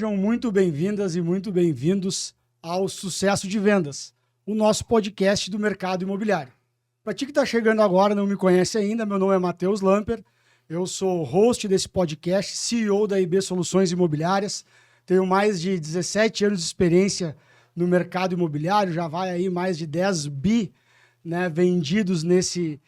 Sejam muito bem-vindas e muito bem-vindos ao Sucesso de Vendas, o nosso podcast do mercado imobiliário. Para ti que está chegando agora, não me conhece ainda, meu nome é Matheus Lamper, eu sou host desse podcast, CEO da IB Soluções Imobiliárias, tenho mais de 17 anos de experiência no mercado imobiliário, já vai aí mais de 10 bi, né, vendidos nesse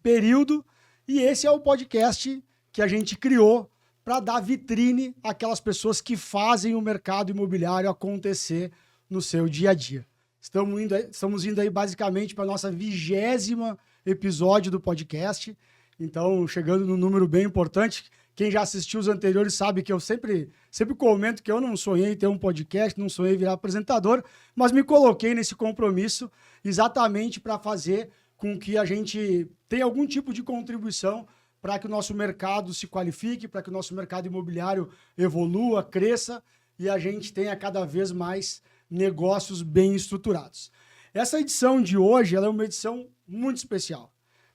período, e esse é o podcast que a gente criou para dar vitrine àquelas pessoas que fazem o mercado imobiliário acontecer no seu dia a dia. Estamos indo aí basicamente para a nossa 20º episódio do podcast, então chegando num número bem importante. Quem já assistiu os anteriores sabe que eu sempre comento que eu não sonhei ter um podcast, não sonhei virar apresentador, mas me coloquei nesse compromisso exatamente para fazer com que a gente tenha algum tipo de contribuição para que o nosso mercado se qualifique, para que o nosso mercado imobiliário evolua, cresça e a gente tenha cada vez mais negócios bem estruturados. Essa edição de hoje ela é uma edição muito especial,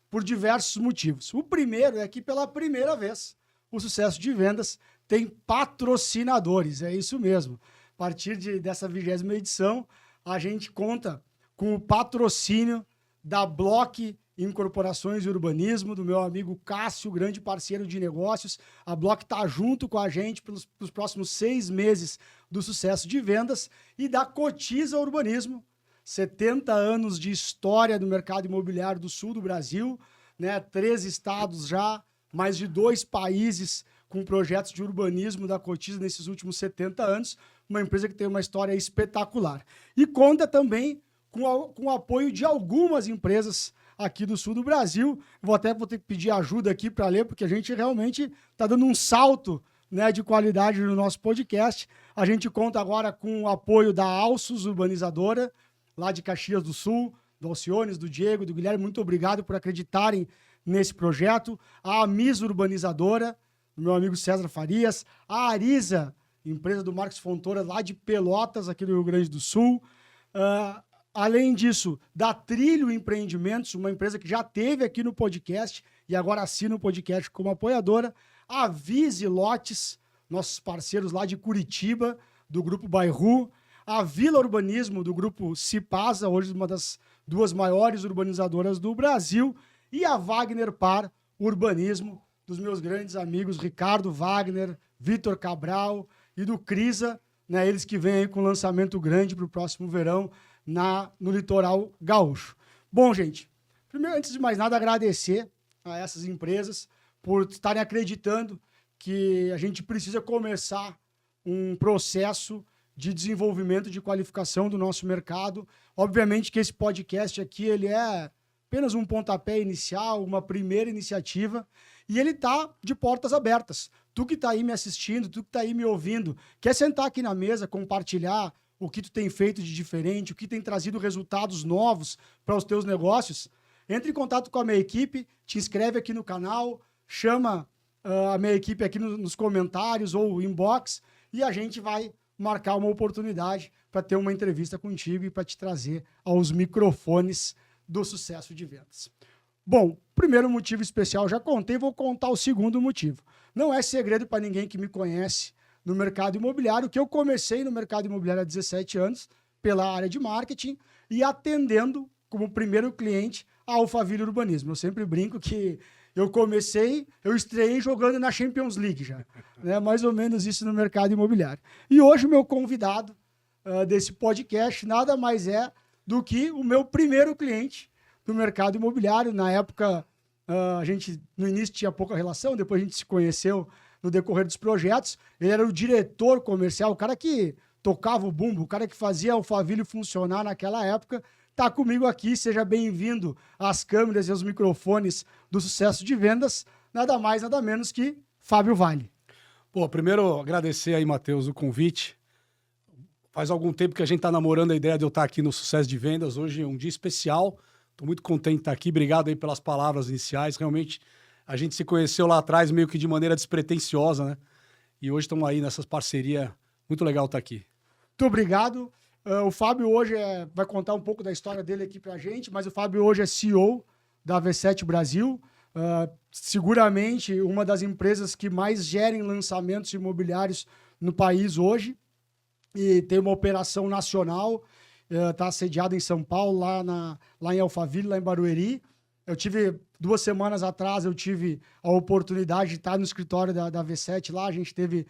por diversos motivos. O primeiro é que, pela primeira vez, o Sucesso de Vendas tem patrocinadores, é isso mesmo. A partir dessa 20ª edição, a gente conta com o patrocínio da Block Incorporações e Urbanismo, do meu amigo Cássio, grande parceiro de negócios. A Block está junto com a gente pelos próximos 6 meses do Sucesso de Vendas, e da Cotiza Urbanismo, 70 anos de história do mercado imobiliário do sul do Brasil, né? 3 estados já, mais de 2 países com projetos de urbanismo da Cotiza nesses últimos 70 anos, uma empresa que tem uma história espetacular. E conta também com o apoio de algumas empresas aqui do sul do Brasil. Vou ter que pedir ajuda aqui para ler, porque a gente realmente está dando um salto, né, de qualidade no nosso podcast. A gente conta agora com o apoio da Alsos Urbanizadora, lá de Caxias do Sul, do Alciones, do Diego, do Guilherme. Muito obrigado por acreditarem nesse projeto. A Amis Urbanizadora, do meu amigo César Farias. A Ariza, empresa do Marcos Fontoura, lá de Pelotas, aqui do Rio Grande do Sul. Além disso, da Trilho Empreendimentos, uma empresa que já esteve aqui no podcast e agora assina o podcast como apoiadora. A Vise Lotes, nossos parceiros lá de Curitiba, do Grupo Bairru. A Vila Urbanismo, do Grupo Cipasa, hoje uma das 2 maiores urbanizadoras do Brasil. E a Wagner Par Urbanismo, dos meus grandes amigos Ricardo Wagner, Vitor Cabral e do Crisa, né, eles que vêm aí com lançamento grande para o próximo verão no litoral gaúcho. Bom, gente, primeiro, antes de mais nada, agradecer a essas empresas por estarem acreditando que a gente precisa começar um processo de desenvolvimento, de qualificação do nosso mercado. Obviamente que esse podcast aqui ele é apenas um pontapé inicial, uma primeira iniciativa, e ele está de portas abertas. Tu que está aí me assistindo, tu que está aí me ouvindo, quer sentar aqui na mesa, compartilhar o que tu tem feito de diferente, o que tem trazido resultados novos para os teus negócios, entre em contato com a minha equipe, te inscreve aqui no canal, chama a minha equipe aqui nos comentários ou inbox, e a gente vai marcar uma oportunidade para ter uma entrevista contigo e para te trazer aos microfones do Sucesso de Vendas. Bom, primeiro motivo especial já contei, vou contar o segundo motivo. Não é segredo para ninguém que me conhece no mercado imobiliário, que eu comecei no mercado imobiliário há 17 anos, pela área de marketing, e atendendo como primeiro cliente a Alphaville Urbanismo. Eu sempre brinco que eu estreiei jogando na Champions League já, né? Mais ou menos isso no mercado imobiliário. E hoje o meu convidado desse podcast nada mais é do que o meu primeiro cliente do mercado imobiliário. Na época, a gente no início tinha pouca relação, depois a gente se conheceu no decorrer dos projetos. Ele era o diretor comercial, o cara que tocava o bumbo, o cara que fazia a Alphaville funcionar naquela época. Está comigo aqui, seja bem-vindo às câmeras e aos microfones do Sucesso de Vendas, nada mais, nada menos que Fábio Vale. Pô, primeiro agradecer aí, Matheus, o convite. Faz algum tempo que a gente está namorando a ideia de eu estar aqui no Sucesso de Vendas. Hoje é um dia especial, estou muito contente de estar aqui. Obrigado aí pelas palavras iniciais. Realmente, a gente se conheceu lá atrás meio que de maneira despretensiosa, né? E hoje estamos aí nessas parcerias. Muito legal estar aqui. Muito obrigado. O Fábio hoje vai contar um pouco da história dele aqui para a gente, mas o Fábio hoje é CEO da V7 Brasil, seguramente uma das empresas que mais gerem lançamentos imobiliários no país hoje e tem uma operação nacional, está sediada em São Paulo, lá em Alphaville, lá em Barueri. Eu tive 2 semanas atrás, eu tive a oportunidade de estar no escritório da V7 lá, a gente teve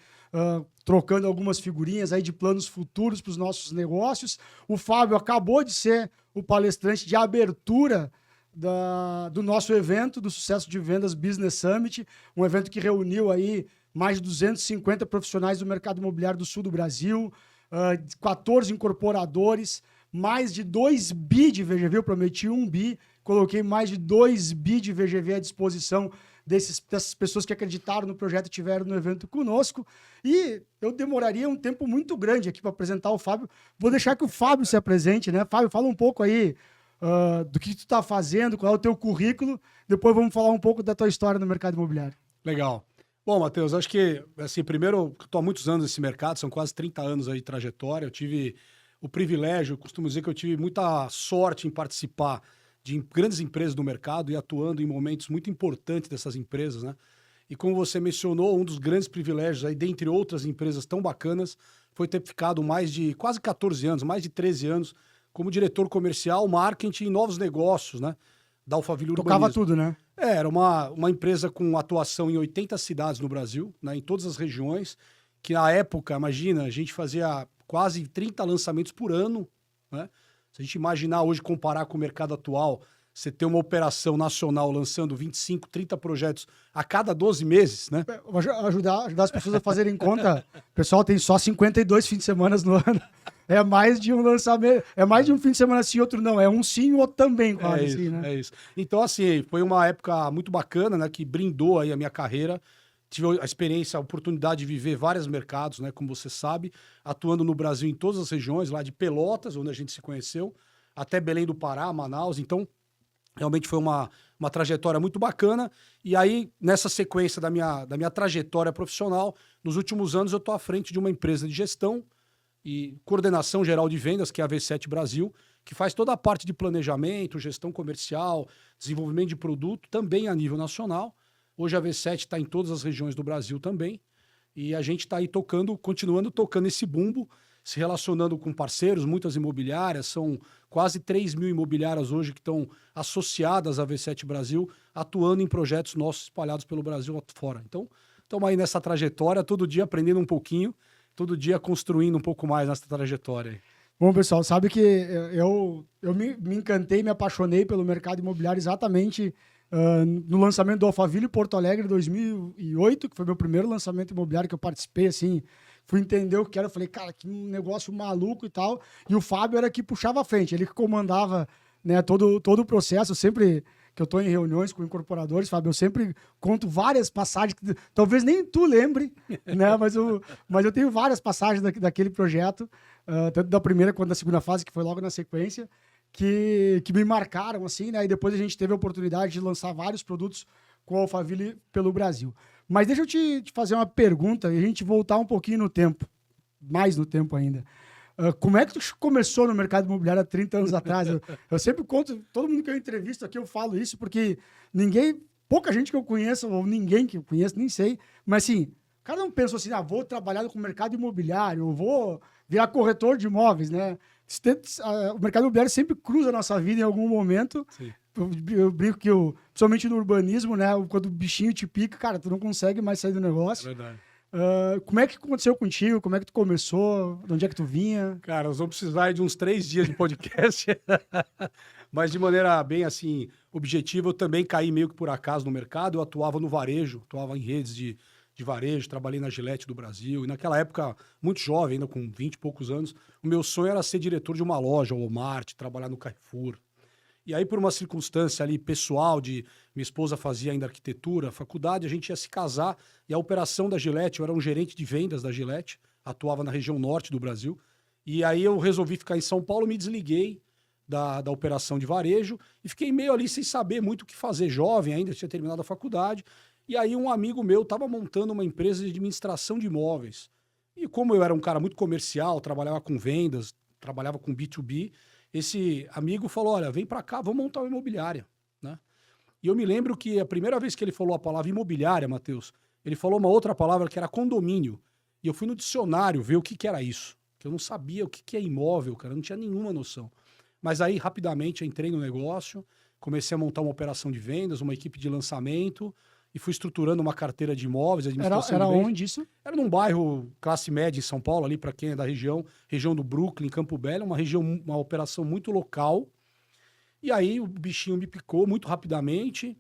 trocando algumas figurinhas aí de planos futuros para os nossos negócios. O Fábio acabou de ser o palestrante de abertura do nosso evento, do Sucesso de Vendas Business Summit, um evento que reuniu aí mais de 250 profissionais do mercado imobiliário do sul do Brasil, 14 incorporadores, mais de 2 bi de VGV, eu prometi 1 bi, coloquei mais de 2 bi de VGV à disposição dessas pessoas que acreditaram no projeto e estiveram no evento conosco. E eu demoraria um tempo muito grande aqui para apresentar o Fábio. Vou deixar que o Fábio se apresente, né? Fábio, fala um pouco aí do que tu está fazendo, qual é o teu currículo. Depois vamos falar um pouco da tua história no mercado imobiliário. Legal. Bom, Matheus, acho que, assim, primeiro, estou há muitos anos nesse mercado, são quase 30 anos aí de trajetória. Eu tive o privilégio, costumo dizer que eu tive muita sorte em participar de grandes empresas do mercado e atuando em momentos muito importantes dessas empresas, né? E como você mencionou, um dos grandes privilégios aí, dentre outras empresas tão bacanas, foi ter ficado mais de quase 14 anos, mais de 13 anos, como diretor comercial, marketing e novos negócios, né? Da Alphaville Urbanismo. Tocava tudo, né? Era uma empresa com atuação em 80 cidades no Brasil, né? Em todas as regiões, que na época, imagina, a gente fazia quase 30 lançamentos por ano, né? Se a gente imaginar hoje, comparar com o mercado atual, você ter uma operação nacional lançando 25, 30 projetos a cada 12 meses, né? Ajudar as pessoas a fazerem conta. O pessoal tem só 52 fins de semana no ano. É mais de um lançamento, é mais de um fim de semana sim, outro não. É um sim, outro também, quase assim, né? É isso. Então, assim, foi uma época muito bacana, né? Que brindou aí a minha carreira. Tive a experiência, a oportunidade de viver vários mercados, né? Como você sabe, atuando no Brasil em todas as regiões, lá de Pelotas, onde a gente se conheceu, até Belém do Pará, Manaus. Então, realmente foi uma trajetória muito bacana. E aí, nessa sequência da minha trajetória profissional, nos últimos anos eu estou à frente de uma empresa de gestão e coordenação geral de vendas, que é a V7 Brasil, que faz toda a parte de planejamento, gestão comercial, desenvolvimento de produto, também a nível nacional. Hoje a V7 está em todas as regiões do Brasil também. E a gente está aí continuando tocando esse bumbo, se relacionando com parceiros, muitas imobiliárias, são quase 3 mil imobiliárias hoje que estão associadas à V7 Brasil, atuando em projetos nossos espalhados pelo Brasil fora. Então, estamos aí nessa trajetória, todo dia aprendendo um pouquinho, todo dia construindo um pouco mais nessa trajetória. Bom, pessoal, sabe que eu me encantei, me apaixonei pelo mercado imobiliário exatamente no lançamento do Alphaville Porto Alegre em 2008, que foi meu primeiro lançamento imobiliário que eu participei, assim, fui entender o que era, eu falei, cara, que negócio maluco e tal, e o Fábio era que puxava a frente, ele que comandava, né, todo o processo. Sempre que eu estou em reuniões com incorporadores, Fábio, eu sempre conto várias passagens, que talvez nem tu lembre, né, mas eu tenho várias passagens daquele projeto, tanto da primeira quanto da segunda fase, que foi logo na sequência, que me marcaram, assim, né, e depois a gente teve a oportunidade de lançar vários produtos com a Alphaville pelo Brasil. Mas deixa eu te fazer uma pergunta e a gente voltar um pouquinho no tempo, mais no tempo ainda. Como é que tu começou no mercado imobiliário há 30 anos atrás? Eu sempre conto, todo mundo que eu entrevisto aqui eu falo isso, porque pouca gente que eu conheço, ou ninguém que eu conheço, nem sei, mas assim, o cara não pensou assim, vou trabalhar com o mercado imobiliário, eu vou virar corretor de imóveis, né? O mercado imobiliário sempre cruza a nossa vida em algum momento. Sim. Eu brinco que, principalmente no urbanismo, né? Quando o bichinho te pica, cara, tu não consegue mais sair do negócio. É verdade. Como é que aconteceu contigo? Como é que tu começou? De onde é que tu vinha? Cara, nós vamos precisar de uns 3 dias de podcast. Mas de maneira bem, assim, objetiva, eu também caí meio que por acaso no mercado. Eu atuava no varejo, atuava em redes de varejo, trabalhei na Gillette do Brasil. E naquela época, muito jovem, ainda com 20 e poucos anos, o meu sonho era ser diretor de uma loja, Walmart, trabalhar no Carrefour. E aí, por uma circunstância ali pessoal, minha esposa fazia ainda arquitetura, faculdade, a gente ia se casar, e a operação da Gillette, eu era um gerente de vendas da Gillette, atuava na região norte do Brasil, e aí eu resolvi ficar em São Paulo, me desliguei da operação de varejo, e fiquei meio ali sem saber muito o que fazer, jovem ainda, tinha terminado a faculdade, e aí um amigo meu estava montando uma empresa de administração de imóveis. E como eu era um cara muito comercial, trabalhava com vendas, trabalhava com B2B, esse amigo falou, olha, vem para cá, vamos montar uma imobiliária, né? E eu me lembro que a primeira vez que ele falou a palavra imobiliária, Matheus, ele falou uma outra palavra que era condomínio. E eu fui no dicionário ver o que era isso. Que eu não sabia o que é imóvel, cara. Eu não tinha nenhuma noção. Mas aí, rapidamente, eu entrei no negócio, comecei a montar uma operação de vendas, uma equipe de lançamento e fui estruturando uma carteira de imóveis, administração Era de bens. onde isso? Era num bairro classe média em São Paulo, ali para quem é da região do Brooklyn, Campo Belo, uma operação muito local. E aí o bichinho me picou muito rapidamente.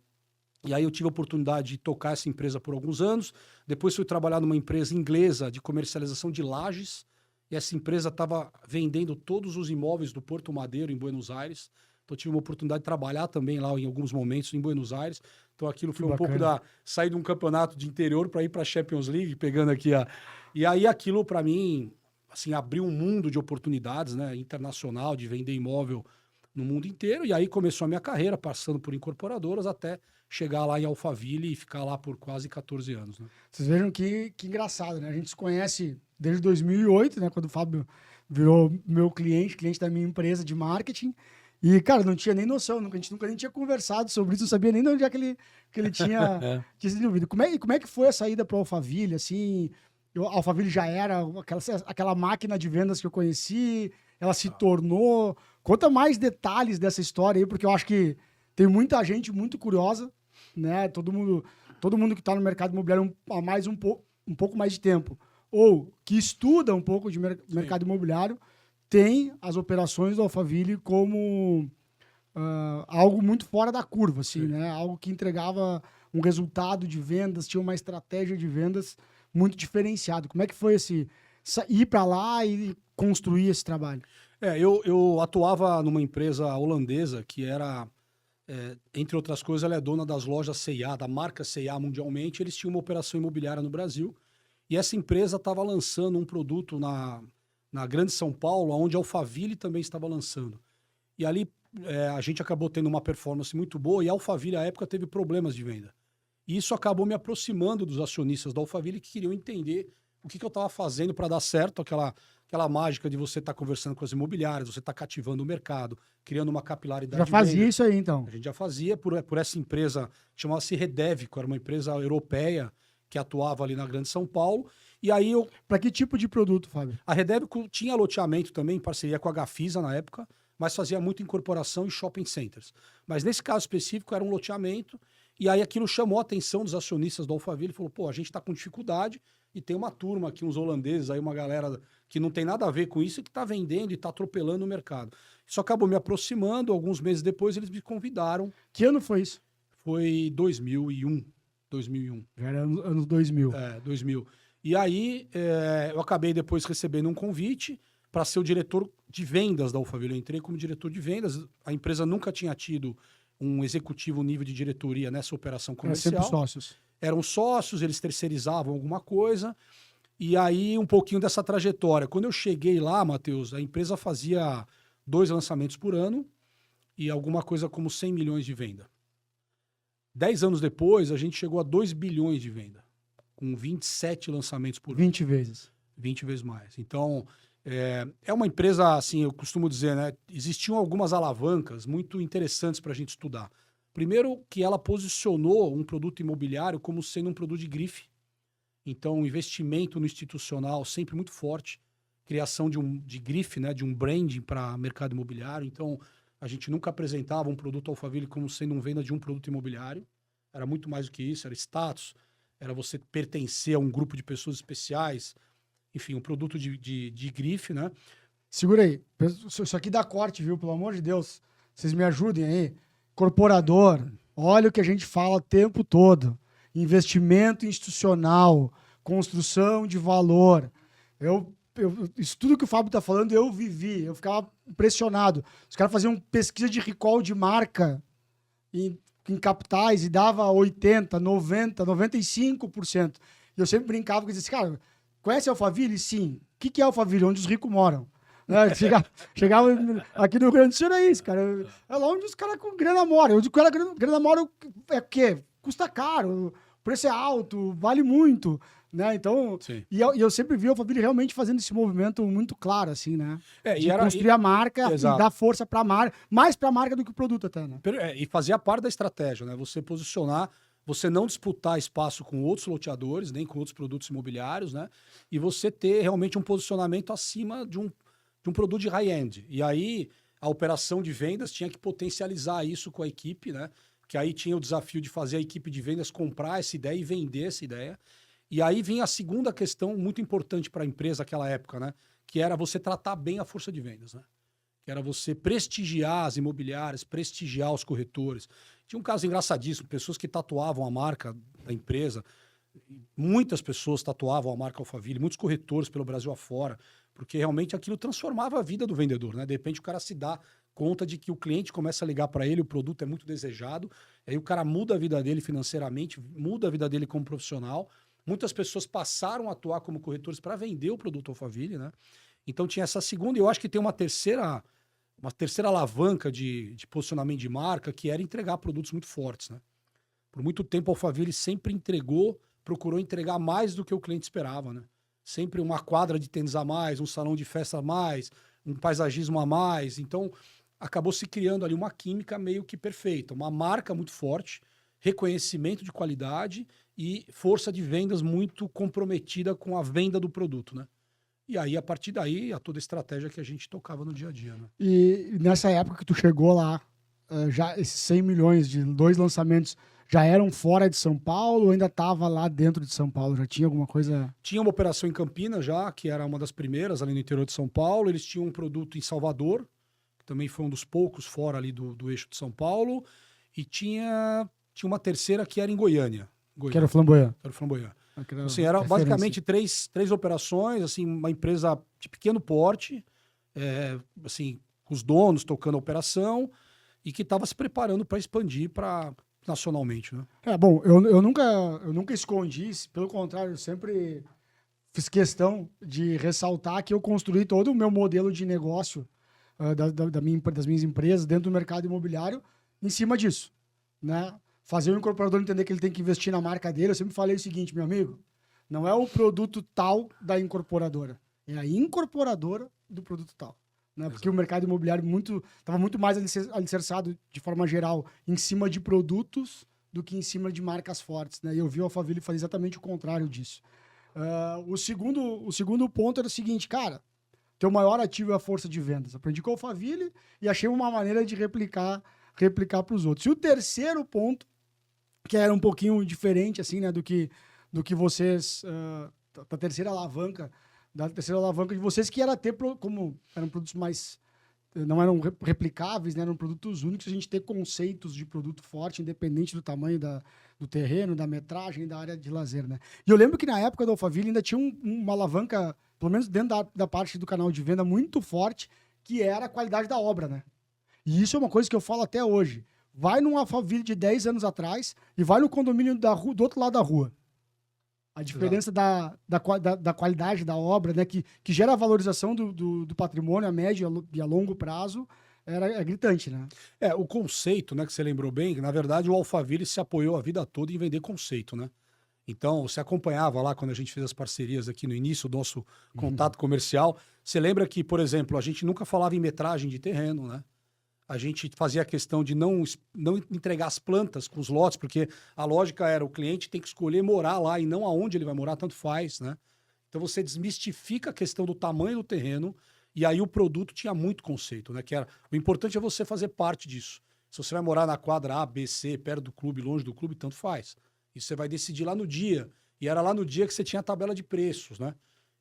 E aí eu tive a oportunidade de tocar essa empresa por alguns anos. Depois fui trabalhar numa empresa inglesa de comercialização de lajes. E essa empresa estava vendendo todos os imóveis do Porto Madeiro, em Buenos Aires. Então eu tive uma oportunidade de trabalhar também lá em alguns momentos em Buenos Aires. Então aquilo foi um pouco da... Sair de um campeonato de interior para ir para a Champions League, pegando aqui a... E aí aquilo para mim, assim, abriu um mundo de oportunidades, né? Internacional, de vender imóvel no mundo inteiro. E aí começou a minha carreira, passando por incorporadoras até chegar lá em Alphaville e ficar lá por quase 14 anos. Né? Vocês vejam que engraçado, né? A gente se conhece desde 2008, né? Quando o Fábio virou meu cliente da minha empresa de marketing. E, cara, não tinha nem noção, a gente nunca nem tinha conversado sobre isso, não sabia nem de onde é que ele tinha se desenvolvido. Como é que foi a saída para o Alphaville, assim? A Alphaville já era aquela máquina de vendas que eu conheci, ela se tornou... Conta mais detalhes dessa história aí, porque eu acho que tem muita gente muito curiosa, né? Todo mundo que está no mercado imobiliário há um pouco mais de tempo, ou que estuda um pouco de mercado imobiliário, tem as operações do Alphaville como algo muito fora da curva, assim, né? Algo que entregava um resultado de vendas, tinha uma estratégia de vendas muito diferenciado. Como é que foi ir para lá e construir esse trabalho? Eu atuava numa empresa holandesa que era, entre outras coisas, ela é dona das lojas C&A, da marca C&A mundialmente. Eles tinham uma operação imobiliária no Brasil e essa empresa estava lançando um produto na Grande São Paulo, onde a Alphaville também estava lançando. E ali a gente acabou tendo uma performance muito boa e a Alphaville, à época, teve problemas de venda. E isso acabou me aproximando dos acionistas da Alphaville que queriam entender o que eu estava fazendo para dar certo, aquela mágica de você estar conversando com as imobiliárias, você estar cativando o mercado, criando uma capilaridade. Já fazia isso aí, então? A gente já fazia por essa empresa, chamava-se Redevco, era uma empresa europeia que atuava ali na Grande São Paulo. E aí Para que tipo de produto, Fábio? A Redevco tinha loteamento também, em parceria com a Gafisa na época, mas fazia muito incorporação e shopping centers. Mas nesse caso específico era um loteamento, e aí aquilo chamou a atenção dos acionistas da Alphaville, falou, pô, a gente está com dificuldade, e tem uma turma aqui, uns holandeses, aí uma galera que não tem nada a ver com isso, e que está vendendo e está atropelando o mercado. Isso acabou me aproximando, alguns meses depois eles me convidaram. Que ano foi isso? Foi 2001. Já era anos 2000. 2000. E aí eu acabei depois recebendo um convite para ser o diretor de vendas da Alphaville. Eu entrei como diretor de vendas. A empresa nunca tinha tido um executivo nível de diretoria nessa operação comercial. Sempre sócios. Eram sócios, eles terceirizavam alguma coisa. E aí um pouquinho dessa trajetória. Quando eu cheguei lá, Matheus, a empresa fazia 2 lançamentos por ano e alguma coisa como 100 milhões de venda. 10 anos depois, a gente chegou a 2 bilhões de venda, com 27 lançamentos por ano. 20 vezes. 20 vezes mais. Então, é uma empresa, assim, eu costumo dizer, né? Existiam algumas alavancas muito interessantes para a gente estudar. Primeiro, que ela posicionou um produto imobiliário como sendo um produto de grife. Então, um investimento no institucional sempre muito forte. Criação de grife, né? De um branding para mercado imobiliário. Então, a gente nunca apresentava um produto Alphaville como sendo uma venda de um produto imobiliário. Era muito mais do que isso, era status, era você pertencer a um grupo de pessoas especiais, enfim, um produto de grife, né? Segura aí, isso aqui dá corte, viu? Pelo amor de Deus, vocês me ajudem aí. Corporador, olha o que a gente fala o tempo todo. Investimento institucional, construção de valor. Isso tudo que o Fábio está falando, eu vivi. Eu ficava impressionado. Os caras faziam pesquisa de recall de marca em capitais e dava 80%, 90%, 95%. E eu sempre brincava e dizia assim, cara, conhece Alphaville? Sim. O que é Alphaville? Onde os ricos moram. Né? Chegava aqui no Rio Grande do Sul, é isso, cara. É lá onde os caras com grana moram. Onde o cara com grana mora é o quê? Custa caro, o preço é alto, vale muito. Né? Então, e eu sempre vi o Alphaville realmente fazendo esse movimento muito claro, assim, né? Construir a marca e dar força para a marca, mais para a marca do que o produto até, né? E fazia parte da estratégia, né? Você posicionar, você não disputar espaço com outros loteadores, nem com outros produtos imobiliários, né? E você ter realmente um posicionamento acima de um produto de high-end. E aí a operação de vendas tinha que potencializar isso com a equipe, né? Que aí tinha o desafio de fazer a equipe de vendas comprar essa ideia e vender essa ideia. E aí vinha a segunda questão muito importante para a empresa naquela época, né? Que era você tratar bem a força de vendas, né? Que era você prestigiar as imobiliárias, prestigiar os corretores. Tinha um caso engraçadíssimo, pessoas que tatuavam a marca da empresa, muitas pessoas tatuavam a marca Alphaville, muitos corretores pelo Brasil afora, porque realmente aquilo transformava a vida do vendedor, né? De repente o cara se dá conta de que o cliente começa a ligar para ele, o produto é muito desejado, aí o cara muda a vida dele financeiramente, muda a vida dele como profissional. Muitas pessoas passaram a atuar como corretores para vender o produto Alphaville, né? Então tinha essa segunda, e eu acho que tem uma terceira alavanca de posicionamento de marca, que era entregar produtos muito fortes, né? Por muito tempo, a Alphaville sempre procurou entregar mais do que o cliente esperava, né? Sempre uma quadra de tênis a mais, um salão de festa a mais, um paisagismo a mais. Então, acabou se criando ali uma química meio que perfeita, uma marca muito forte, reconhecimento de qualidade e força de vendas muito comprometida com a venda do produto, né? E aí, a partir daí, toda a estratégia que a gente tocava no dia a dia, né? E nessa época que tu chegou lá, já esses 100 milhões de 2 lançamentos já eram fora de São Paulo ou ainda estava lá dentro de São Paulo? Já tinha alguma coisa? Tinha uma operação em Campinas já, que era uma das primeiras ali no interior de São Paulo. Eles tinham um produto em Salvador, que também foi um dos poucos fora ali do eixo de São Paulo. E tinha uma terceira que era em Goiânia. Que era o Flamboyant. Era o Flamboyant. Era Assim, era basicamente três operações, assim, uma empresa de pequeno porte, assim, os donos tocando a operação e que estava se preparando para expandir nacionalmente, né? Bom, eu nunca escondi, pelo contrário, eu sempre fiz questão de ressaltar que eu construí todo o meu modelo de negócio das minhas empresas dentro do mercado imobiliário em cima disso, né? Fazer o incorporador entender que ele tem que investir na marca dele. Eu sempre falei o seguinte, meu amigo, não é o produto tal da incorporadora, é a incorporadora do produto tal. Né? Porque o mercado imobiliário estava muito mais alicerçado, de forma geral, em cima de produtos do que em cima de marcas fortes. Né? E eu vi o Alphaville fazer exatamente o contrário disso. O segundo ponto era o seguinte, cara, teu maior ativo é a força de vendas. Aprendi com o Alphaville e achei uma maneira de replicar para os outros. E o terceiro ponto, que era um pouquinho diferente assim, né, do que vocês, da terceira alavanca de vocês, que era ter, como eram produtos mais, não eram replicáveis, né, eram produtos únicos, a gente ter conceitos de produto forte, independente do tamanho do terreno, da metragem, da área de lazer, né. E eu lembro que na época do Alphaville ainda tinha uma alavanca, pelo menos dentro da parte do canal de venda, muito forte, que era a qualidade da obra, né. E isso é uma coisa que eu falo até hoje. Vai num Alphaville de 10 anos atrás e vai no condomínio do outro lado da rua. A diferença da qualidade da obra, né, que gera a valorização do patrimônio a médio e a longo prazo, é gritante, né? O conceito, né, que você lembrou bem, que na verdade o Alphaville se apoiou a vida toda em vender conceito, né? Então, você acompanhava lá quando a gente fez as parcerias aqui no início, o nosso contato comercial. Você lembra que, por exemplo, a gente nunca falava em metragem de terreno, né? A gente fazia a questão de não entregar as plantas com os lotes, porque a lógica era o cliente tem que escolher morar lá e não aonde ele vai morar, tanto faz, né? Então você desmistifica a questão do tamanho do terreno e aí o produto tinha muito conceito, né? Que era, o importante é você fazer parte disso. Se você vai morar na quadra A, B, C, perto do clube, longe do clube, tanto faz. Isso você vai decidir lá no dia. E era lá no dia que você tinha a tabela de preços, né?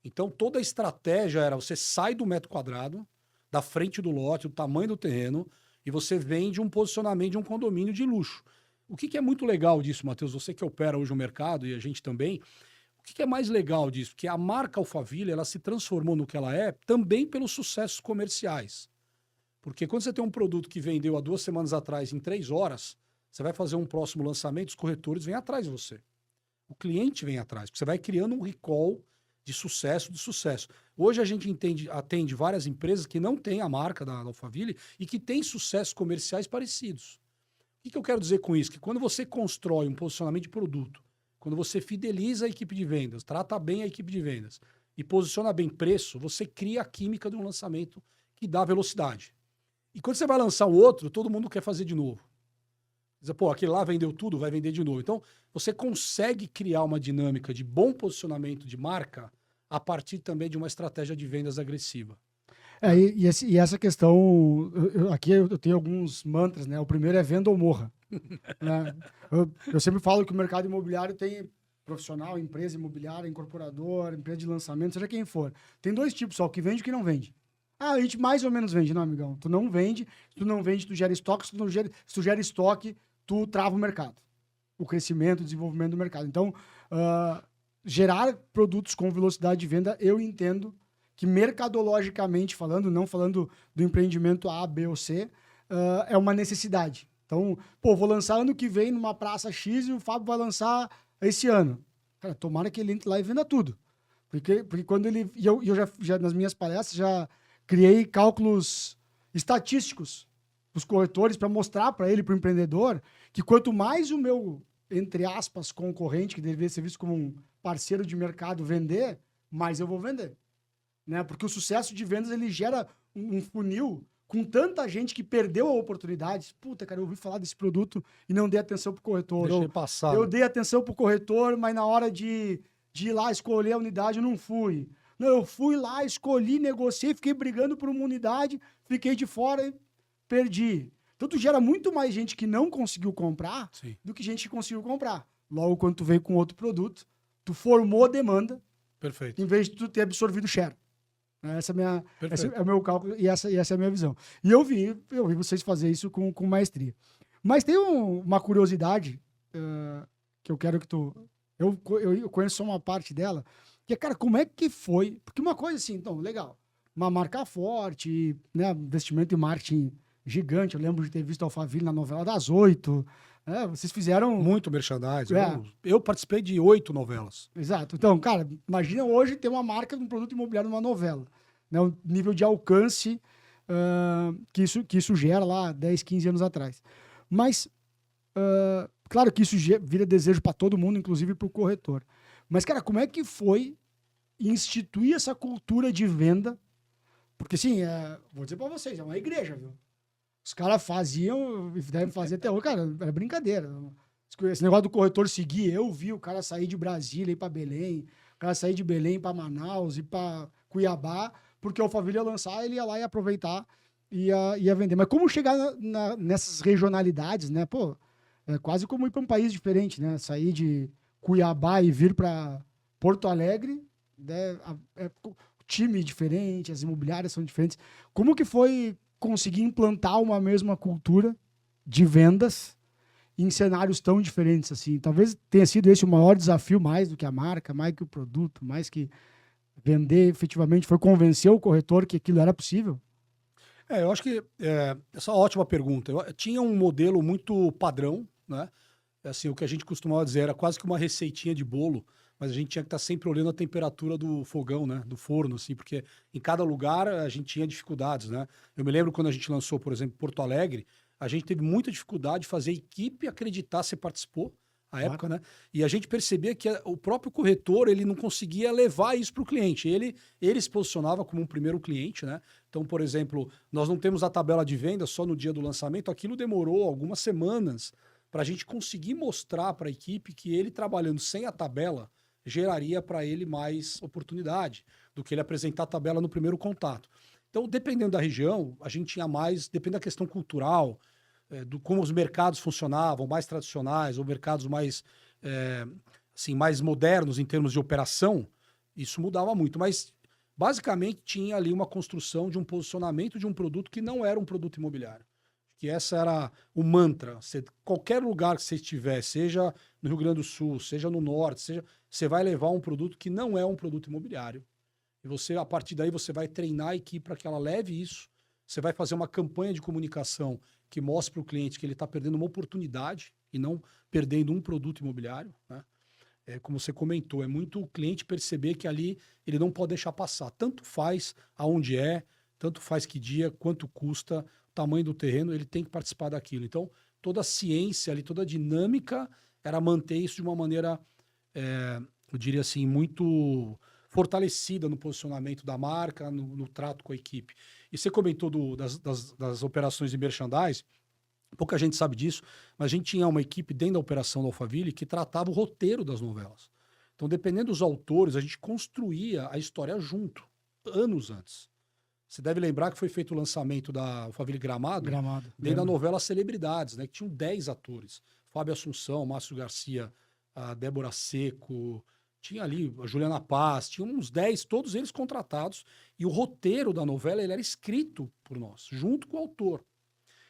Então toda a estratégia era você sai do metro quadrado, da frente do lote, do tamanho do terreno, e você vende um posicionamento de um condomínio de luxo. O que é muito legal disso, Matheus? Você que opera hoje o mercado e a gente também, o que é mais legal disso? Que a marca Alphaville, ela se transformou no que ela é também pelos sucessos comerciais. Porque quando você tem um produto que vendeu há 2 semanas atrás em 3 horas, você vai fazer um próximo lançamento, os corretores vêm atrás de você. O cliente vem atrás, porque você vai criando um recall de sucesso. Hoje a gente atende várias empresas que não têm a marca da Alphaville e que têm sucessos comerciais parecidos. O que eu quero dizer com isso? Que quando você constrói um posicionamento de produto, quando você fideliza a equipe de vendas, trata bem a equipe de vendas e posiciona bem preço, você cria a química de um lançamento que dá velocidade. E quando você vai lançar o outro, todo mundo quer fazer de novo. Dizer, pô, aquele lá vendeu tudo, vai vender de novo. Então, você consegue criar uma dinâmica de bom posicionamento de marca a partir também de uma estratégia de vendas agressiva. E essa questão, aqui eu tenho alguns mantras, né? O primeiro é venda ou morra. Né? Eu sempre falo que o mercado imobiliário tem profissional, empresa imobiliária, incorporador, empresa de lançamento, seja quem for. Tem dois tipos só, o que vende e o que não vende. Ah, a gente mais ou menos vende, não, amigão. Tu não vende, tu gera estoque, se tu gera estoque, tu trava o mercado. O crescimento, o desenvolvimento do mercado. Então, gerar produtos com velocidade de venda, eu entendo que mercadologicamente falando, não falando do empreendimento A, B ou C, é uma necessidade. Então, pô, vou lançar ano que vem numa praça X e o Fábio vai lançar esse ano. Cara, tomara que ele entre lá e venda tudo. Porque quando ele... E eu já nas minhas palestras já criei cálculos estatísticos para os corretores para mostrar para ele, para o empreendedor, que quanto mais o meu, entre aspas, concorrente, que deveria ser visto como um parceiro de mercado, vender, mais eu vou vender. Né? Porque o sucesso de vendas ele gera um funil com tanta gente que perdeu a oportunidade. Puta, cara, eu ouvi falar desse produto e não dei atenção pro corretor. Deixei passar. Eu dei atenção pro corretor, mas na hora de ir lá escolher a unidade eu não fui. Não, eu fui lá, escolhi, negociei, fiquei brigando por uma unidade, fiquei de fora e perdi. Então tu gera muito mais gente que não conseguiu comprar Sim. do que gente que conseguiu comprar. Logo, quando tu veio com outro produto, tu formou a demanda. Perfeito. Em vez de tu ter absorvido share. Esse é o meu cálculo e essa é a minha visão. E eu vi vocês fazer isso com maestria. Mas tem uma curiosidade que eu quero que tu... Eu conheço só uma parte dela, que é, cara, como é que foi? Porque uma coisa assim, então, legal. Uma marca forte, né, investimento em marketing gigante. Eu lembro de ter visto Alphaville na novela das 8. Vocês fizeram... Muito merchandising. Eu participei de 8 novelas. Exato. Então, cara, imagina hoje ter uma marca de um produto imobiliário numa novela. Né? O nível de alcance que isso gera lá 10, 15 anos atrás. Mas, claro que isso vira desejo para todo mundo, inclusive para o corretor. Mas, cara, como é que foi instituir essa cultura de venda? Porque, assim, vou dizer para vocês, é uma igreja, viu? Os caras faziam, devem fazer até hoje, cara, é brincadeira. Esse negócio do corretor seguir, eu vi o cara sair de Brasília e ir para Belém, o cara sair de Belém para Manaus e para Cuiabá, porque o Alphaville ia lançar, ele ia lá e aproveitar e ia vender. Mas como chegar nessas regionalidades, né? Pô, é quase como ir para um país diferente, né? Sair de Cuiabá e vir para Porto Alegre, né? Time diferente, as imobiliárias são diferentes. Como que foi conseguir implantar uma mesma cultura de vendas em cenários tão diferentes assim? Talvez tenha sido esse o maior desafio, mais do que a marca, mais que o produto, mais que vender efetivamente, foi convencer o corretor que aquilo era possível? Eu acho que essa é uma ótima pergunta. Eu tinha um modelo muito padrão, né? Assim, o que a gente costumava dizer era quase que uma receitinha de bolo, mas a gente tinha que estar sempre olhando a temperatura do fogão, né? Do forno, assim, porque em cada lugar a gente tinha dificuldades, né? Eu me lembro quando a gente lançou, por exemplo, Porto Alegre, a gente teve muita dificuldade de fazer a equipe acreditar se participou à época, né? E a gente percebia que o próprio corretor, ele não conseguia levar isso para o cliente. Ele se posicionava como um primeiro cliente, né? Então, por exemplo, nós não temos a tabela de venda só no dia do lançamento, aquilo demorou algumas semanas para a gente conseguir mostrar para a equipe que ele trabalhando sem a tabela geraria para ele mais oportunidade do que ele apresentar a tabela no primeiro contato. Então, dependendo da região, a gente tinha mais, depende da questão cultural, do como os mercados funcionavam, mais tradicionais, ou mercados mais, assim, mais modernos em termos de operação, isso mudava muito. Mas, basicamente, tinha ali uma construção de um posicionamento de um produto que não era um produto imobiliário. Que essa era o mantra. Qualquer lugar que você estiver, seja no Rio Grande do Sul, seja no Norte, você vai levar um produto que não é um produto imobiliário. E você, a partir daí, você vai treinar a equipe para que ela leve isso. Você vai fazer uma campanha de comunicação que mostre para o cliente que ele está perdendo uma oportunidade e não perdendo um produto imobiliário, né? Como você comentou, é muito o cliente perceber que ali ele não pode deixar passar. Tanto faz aonde tanto faz que dia, quanto custa, tamanho do terreno, ele tem que participar daquilo. Então, toda a ciência ali, toda a dinâmica era manter isso de uma maneira, eu diria assim, muito fortalecida no posicionamento da marca, no trato com a equipe. E você comentou das operações de merchandising. Pouca gente sabe disso, mas a gente tinha uma equipe dentro da operação da Alphaville que tratava o roteiro das novelas. Então, dependendo dos autores, a gente construía a história junto, anos antes. Você deve lembrar que foi feito o lançamento da Alphaville Gramado, dentro da novela Celebridades, né? Que tinham 10 atores. Fábio Assunção, Márcio Garcia, a Débora Seco, tinha ali a Juliana Paz, tinha uns 10, todos eles contratados. E o roteiro da novela ele era escrito por nós, junto com o autor.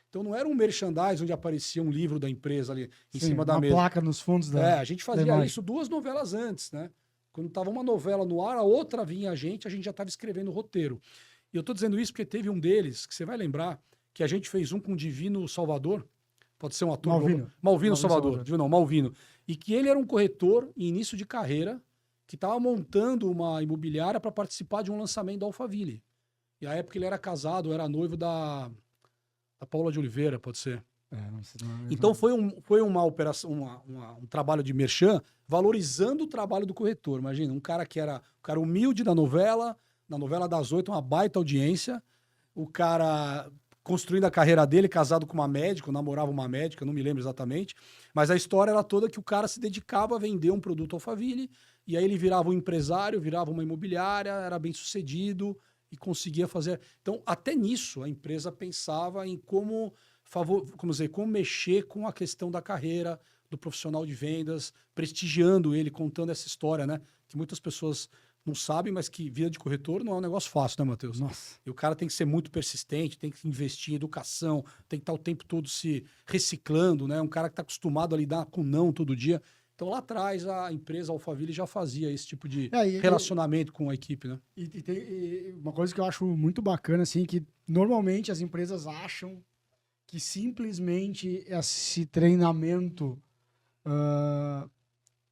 Então não era um merchandise onde aparecia um livro da empresa ali em cima da mesa. Uma placa nos fundos da... A gente fazia isso 2 novelas antes, né? Quando estava uma novela no ar, a outra vinha a gente já estava escrevendo o roteiro. E eu estou dizendo isso porque teve um deles, que você vai lembrar, que a gente fez um com o Divino Salvador. Pode ser um ator... Malvino Salvador. Divino, não, Malvino. E que ele era um corretor em início de carreira que estava montando uma imobiliária para participar de um lançamento da Alphaville. E à época ele era casado, era noivo da Paula de Oliveira, pode ser. Então foi uma operação, um trabalho de merchan valorizando o trabalho do corretor. Imagina, um cara humilde na novela das 8, uma baita audiência, o cara construindo a carreira dele, casado com uma médica, namorava uma médica, não me lembro exatamente, mas a história era toda que o cara se dedicava a vender um produto Alphaville, e aí ele virava um empresário, virava uma imobiliária, era bem sucedido e conseguia fazer. Então, até nisso, a empresa pensava em como mexer com a questão da carreira do profissional de vendas, prestigiando ele, contando essa história, né? Que muitas pessoas não sabem, mas que vida de corretor não é um negócio fácil, né, Matheus? Nossa. E o cara tem que ser muito persistente, tem que investir em educação, tem que estar o tempo todo se reciclando, né? Um cara que está acostumado a lidar com não todo dia. Então, lá atrás, a empresa Alphaville já fazia esse tipo de relacionamento com a equipe, né? E tem uma coisa que eu acho muito bacana, assim, que normalmente as empresas acham que simplesmente esse treinamento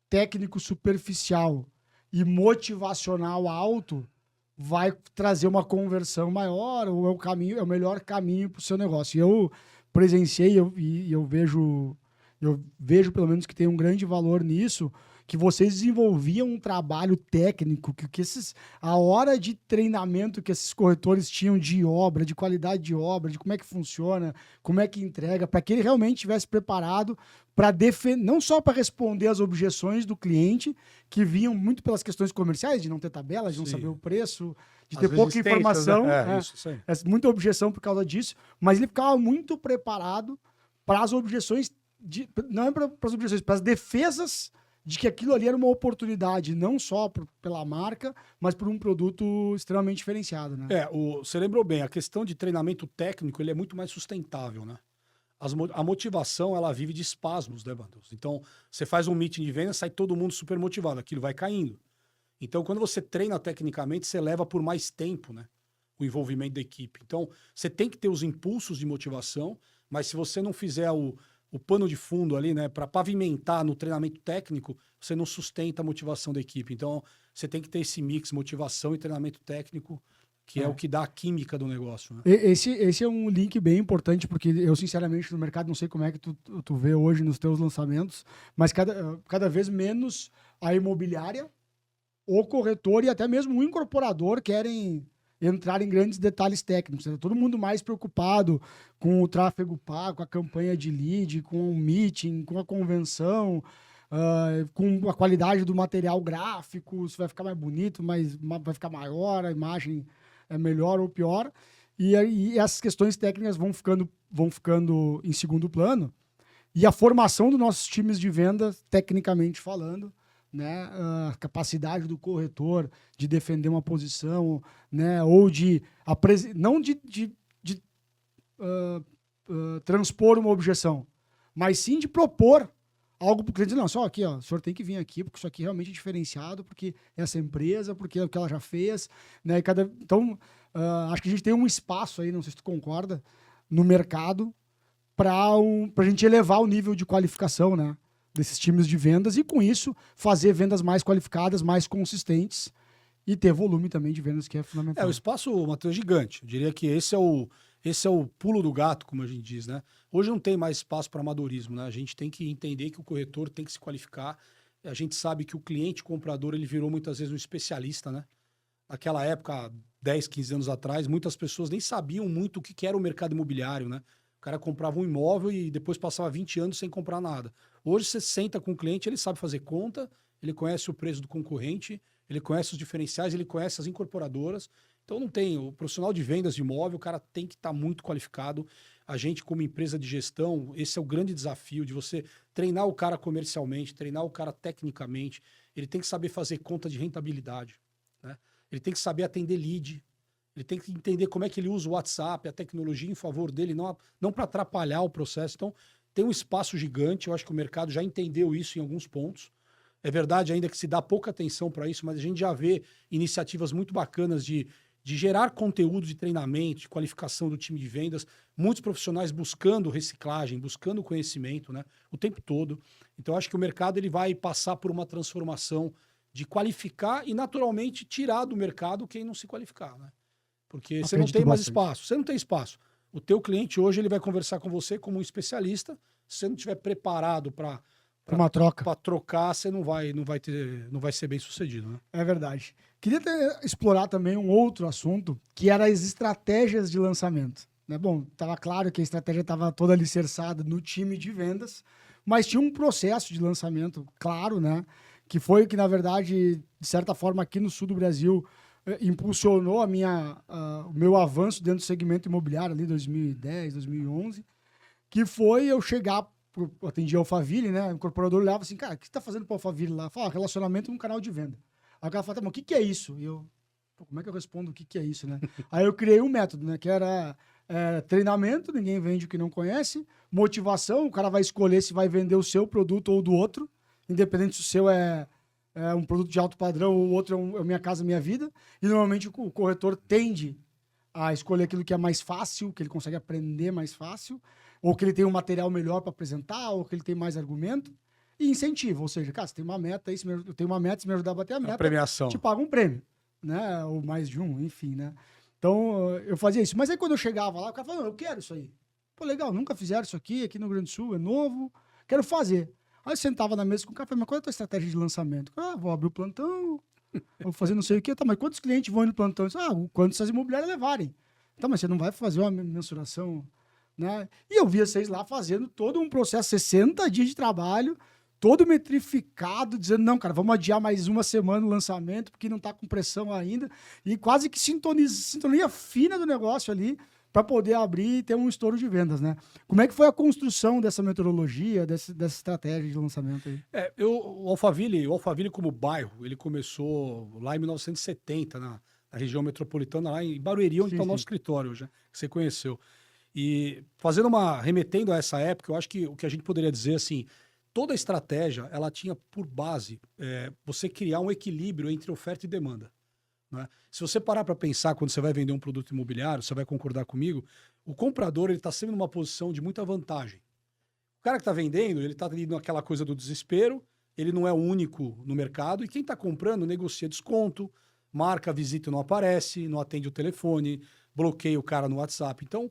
técnico superficial e motivacional alto vai trazer uma conversão maior ou é o melhor caminho para o seu negócio. Eu presenciei e eu vejo pelo menos que tem um grande valor nisso, que vocês desenvolviam um trabalho técnico, a hora de treinamento que esses corretores tinham de obra, de qualidade de obra, de como é que funciona, como é que entrega, para que ele realmente estivesse preparado para defender, não só para responder às objeções do cliente, que vinham muito pelas questões comerciais, de não ter tabela, de não saber o preço, de ter pouca informação. Né? Isso aí. Muita objeção por causa disso, mas ele ficava muito preparado para as objeções, não é para as objeções, para as defesas de que aquilo ali era uma oportunidade, não só pela marca, mas por um produto extremamente diferenciado, né? Você lembrou bem, a questão de treinamento técnico ele é muito mais sustentável, né? A motivação, ela vive de espasmos, né, Matheus? Então, você faz um meeting de venda, sai todo mundo super motivado, aquilo vai caindo. Então, quando você treina tecnicamente, você leva por mais tempo, né? O envolvimento da equipe. Então, você tem que ter os impulsos de motivação, mas se você não fizer o pano de fundo ali, né, para pavimentar no treinamento técnico, você não sustenta a motivação da equipe. Então, você tem que ter esse mix, motivação e treinamento técnico, que é o que dá a química do negócio. Né? Esse é um link bem importante, porque eu, sinceramente, no mercado, não sei como é que tu vê hoje nos teus lançamentos, mas cada vez menos a imobiliária, o corretor e até mesmo o incorporador querem entrar em grandes detalhes técnicos. Né? Todo mundo mais preocupado com o tráfego pago, com a campanha de lead, com o meeting, com a convenção, com a qualidade do material gráfico, se vai ficar mais bonito, mas vai ficar maior, a imagem é melhor ou pior. E essas questões técnicas vão ficando em segundo plano. E a formação dos nossos times de venda, tecnicamente falando, né, a capacidade do corretor de defender uma posição, né, ou não de transpor uma objeção, mas sim de propor algo para o cliente. Não, só aqui, ó, o senhor tem que vir aqui, porque isso aqui realmente é diferenciado, porque essa empresa, porque é o que ela já fez. Né, então, acho que a gente tem um espaço aí, não sei se tu concorda, no mercado para a gente elevar o nível de qualificação, né, desses times de vendas e, com isso, fazer vendas mais qualificadas, mais consistentes e ter volume também de vendas, que é fundamental. O espaço, Matheus, é gigante. Eu diria que esse é o pulo do gato, como a gente diz, né? Hoje não tem mais espaço para amadorismo, né? A gente tem que entender que o corretor tem que se qualificar. A gente sabe que o cliente comprador, ele virou muitas vezes um especialista, né? Naquela época, 10, 15 anos atrás, muitas pessoas nem sabiam muito o que era o mercado imobiliário, né? O cara comprava um imóvel e depois passava 20 anos sem comprar nada. Hoje você senta com o cliente, ele sabe fazer conta, ele conhece o preço do concorrente, ele conhece os diferenciais, ele conhece as incorporadoras. Então não tem, o profissional de vendas de imóvel, o cara tem que estar muito qualificado. A gente, como empresa de gestão, esse é o grande desafio de você treinar o cara comercialmente, treinar o cara tecnicamente. Ele tem que saber fazer conta de rentabilidade, né? Ele tem que saber atender lead, ele tem que entender como é que ele usa o WhatsApp, a tecnologia em favor dele, não para atrapalhar o processo. Então, tem um espaço gigante, eu acho que o mercado já entendeu isso em alguns pontos. É verdade ainda que se dá pouca atenção para isso, mas a gente já vê iniciativas muito bacanas de gerar conteúdo de treinamento, de qualificação do time de vendas, muitos profissionais buscando reciclagem, buscando conhecimento, né, o tempo todo. Então, acho que o mercado ele vai passar por uma transformação de qualificar e, naturalmente, tirar do mercado quem não se qualificar, né? Porque você não tem mais espaço. Você não tem espaço. O teu cliente hoje ele vai conversar com você como um especialista. Se você não estiver preparado para uma troca, para trocar, você não vai ser bem sucedido, né? É verdade. Queria explorar também um outro assunto, que era as estratégias de lançamento. Né? Bom, estava claro que a estratégia estava toda alicerçada no time de vendas, mas tinha um processo de lançamento claro, né? Que foi que, na verdade, de certa forma, aqui no sul do Brasil, impulsionou o meu avanço dentro do segmento imobiliário ali em 2010, 2011, que foi eu chegar, eu atendi a Alphaville, né? O incorporador olhava assim, cara, o que você tá fazendo para Alphaville lá? Fala, relacionamento no canal de venda. Aí o cara fala, tá, mas o que é isso? E eu, como é que eu respondo o que é isso, né? Aí eu criei um método, né? Que era treinamento, ninguém vende o que não conhece, motivação, o cara vai escolher se vai vender o seu produto ou do outro, independente se o seu é um produto de alto padrão ou o outro é Minha Casa Minha Vida. E normalmente o corretor tende a escolher aquilo que é mais fácil, que ele consegue aprender mais fácil, ou que ele tem um material melhor para apresentar, ou que ele tem mais argumento. E incentivo, ou seja, cara, você tem uma meta, eu tenho uma meta, se me ajudar a bater a meta, premiação. te paga um prêmio, né? Ou mais de um, enfim, né? Então, eu fazia isso. Mas aí quando eu chegava lá, o cara falava, eu quero isso aí. Pô, legal, nunca fizeram isso aqui no Rio Grande do Sul, é novo, quero fazer. Aí eu sentava na mesa com o cara e falei, mas qual é a tua estratégia de lançamento? Vou abrir o plantão, vou fazer não sei o quê. Tá, mas quantos clientes vão ir no plantão? Eu disse, quantos essas imobiliárias levarem. Tá, mas você não vai fazer uma mensuração, né? E eu via vocês lá fazendo todo um processo, 60 dias de trabalho, todo metrificado, dizendo, não, cara, vamos adiar mais uma semana o lançamento, porque não tá com pressão ainda. E quase que sintonia fina do negócio ali, para poder abrir e ter um estouro de vendas, né? Como é que foi a construção dessa metodologia, dessa estratégia de lançamento aí? O Alphaville como bairro, ele começou lá em 1970, na região metropolitana, lá em Barueri, onde está o nosso escritório hoje, né, que você conheceu. E remetendo a essa época, eu acho que o que a gente poderia dizer, assim, toda a estratégia, ela tinha por base você criar um equilíbrio entre oferta e demanda. Né? Se você parar para pensar quando você vai vender um produto imobiliário, você vai concordar comigo, o comprador ele está sempre numa posição de muita vantagem. O cara que está vendendo, ele está ali naquela coisa do desespero, ele não é o único no mercado, e quem está comprando negocia desconto, marca a visita e não aparece, não atende o telefone, bloqueia o cara no WhatsApp. Então,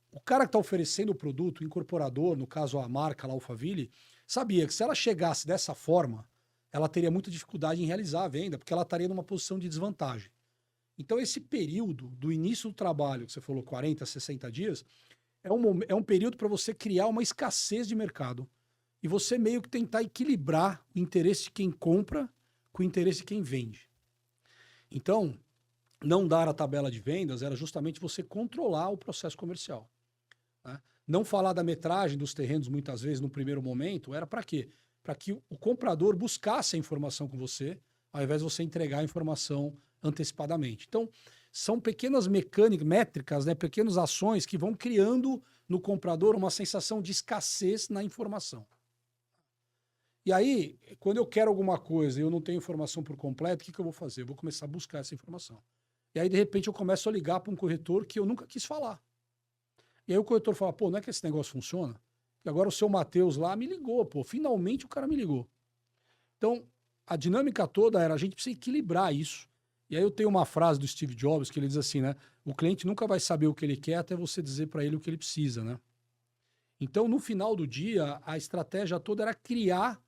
o cara que está oferecendo o produto, o incorporador, no caso a marca lá, Alphaville, sabia que se ela chegasse dessa forma, ela teria muita dificuldade em realizar a venda, porque ela estaria numa posição de desvantagem. Então, esse período do início do trabalho, que você falou 40, 60 dias, é um período para você criar uma escassez de mercado e você meio que tentar equilibrar o interesse de quem compra com o interesse de quem vende. Então, não dar a tabela de vendas era justamente você controlar o processo comercial. Né? Não falar da metragem dos terrenos, muitas vezes, no primeiro momento, era para quê? Para que o comprador buscasse a informação com você, ao invés de você entregar a informação antecipadamente. Então, são pequenas métricas, né, pequenas ações que vão criando no comprador uma sensação de escassez na informação. E aí, quando eu quero alguma coisa e eu não tenho informação por completo, o que eu vou fazer? Eu vou começar a buscar essa informação. E aí, de repente, eu começo a ligar para um corretor que eu nunca quis falar. E aí o corretor fala, pô, não é que esse negócio funciona? E agora o seu Matheus lá me ligou, pô, finalmente o cara me ligou. Então, a dinâmica toda era, a gente precisa equilibrar isso. E aí eu tenho uma frase do Steve Jobs que ele diz assim, né? O cliente nunca vai saber o que ele quer até você dizer para ele o que ele precisa, né? Então, no final do dia, a estratégia toda era criar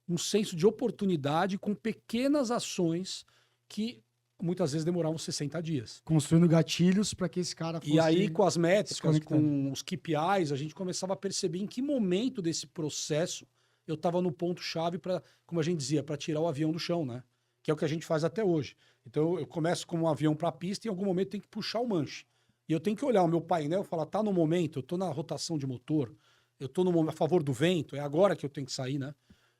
um senso de oportunidade com pequenas ações que muitas vezes demoravam 60 dias. Construindo gatilhos para que esse cara fosse... E aí, com as métricas, conectando. com os KPIs, a gente começava a perceber em que momento desse processo eu estava no ponto-chave para, como a gente dizia, para tirar o avião do chão, né? Que é o que a gente faz até hoje. Então, eu começo com um avião para a pista e em algum momento tem que puxar o manche. E eu tenho que olhar o meu painel e falar, tá no momento, eu tô na rotação de motor, eu tô a favor do vento, é agora que eu tenho que sair, né?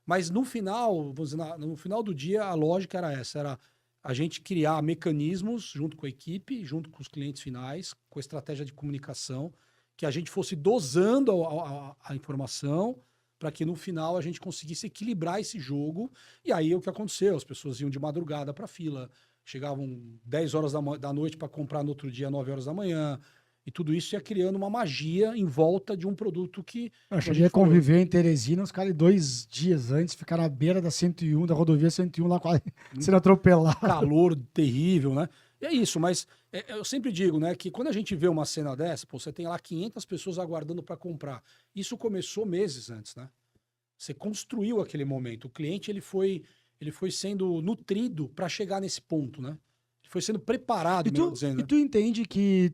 Mas no final, vamos dizer, no final do dia, a lógica era essa, era a gente criar mecanismos junto com a equipe, junto com os clientes finais, com a estratégia de comunicação, que a gente fosse dosando a informação para que no final a gente conseguisse equilibrar esse jogo. E aí o que aconteceu? As pessoas iam de madrugada para a fila, chegavam 10 horas da noite para comprar no outro dia, 9 horas da manhã. E tudo isso ia criando uma magia em volta de um produto que... Eu cheguei a conviver em Teresina, os caras 2 dias antes ficaram à beira da 101, da rodovia 101, lá quase sendo atropelados. Calor terrível, né? E é isso, mas eu sempre digo, né, que quando a gente vê uma cena dessa, pô, você tem lá 500 pessoas aguardando para comprar. Isso começou meses antes, né? Você construiu aquele momento. O cliente ele foi sendo nutrido para chegar nesse ponto, né? Foi sendo preparado, melhor dizendo. E tu entende que,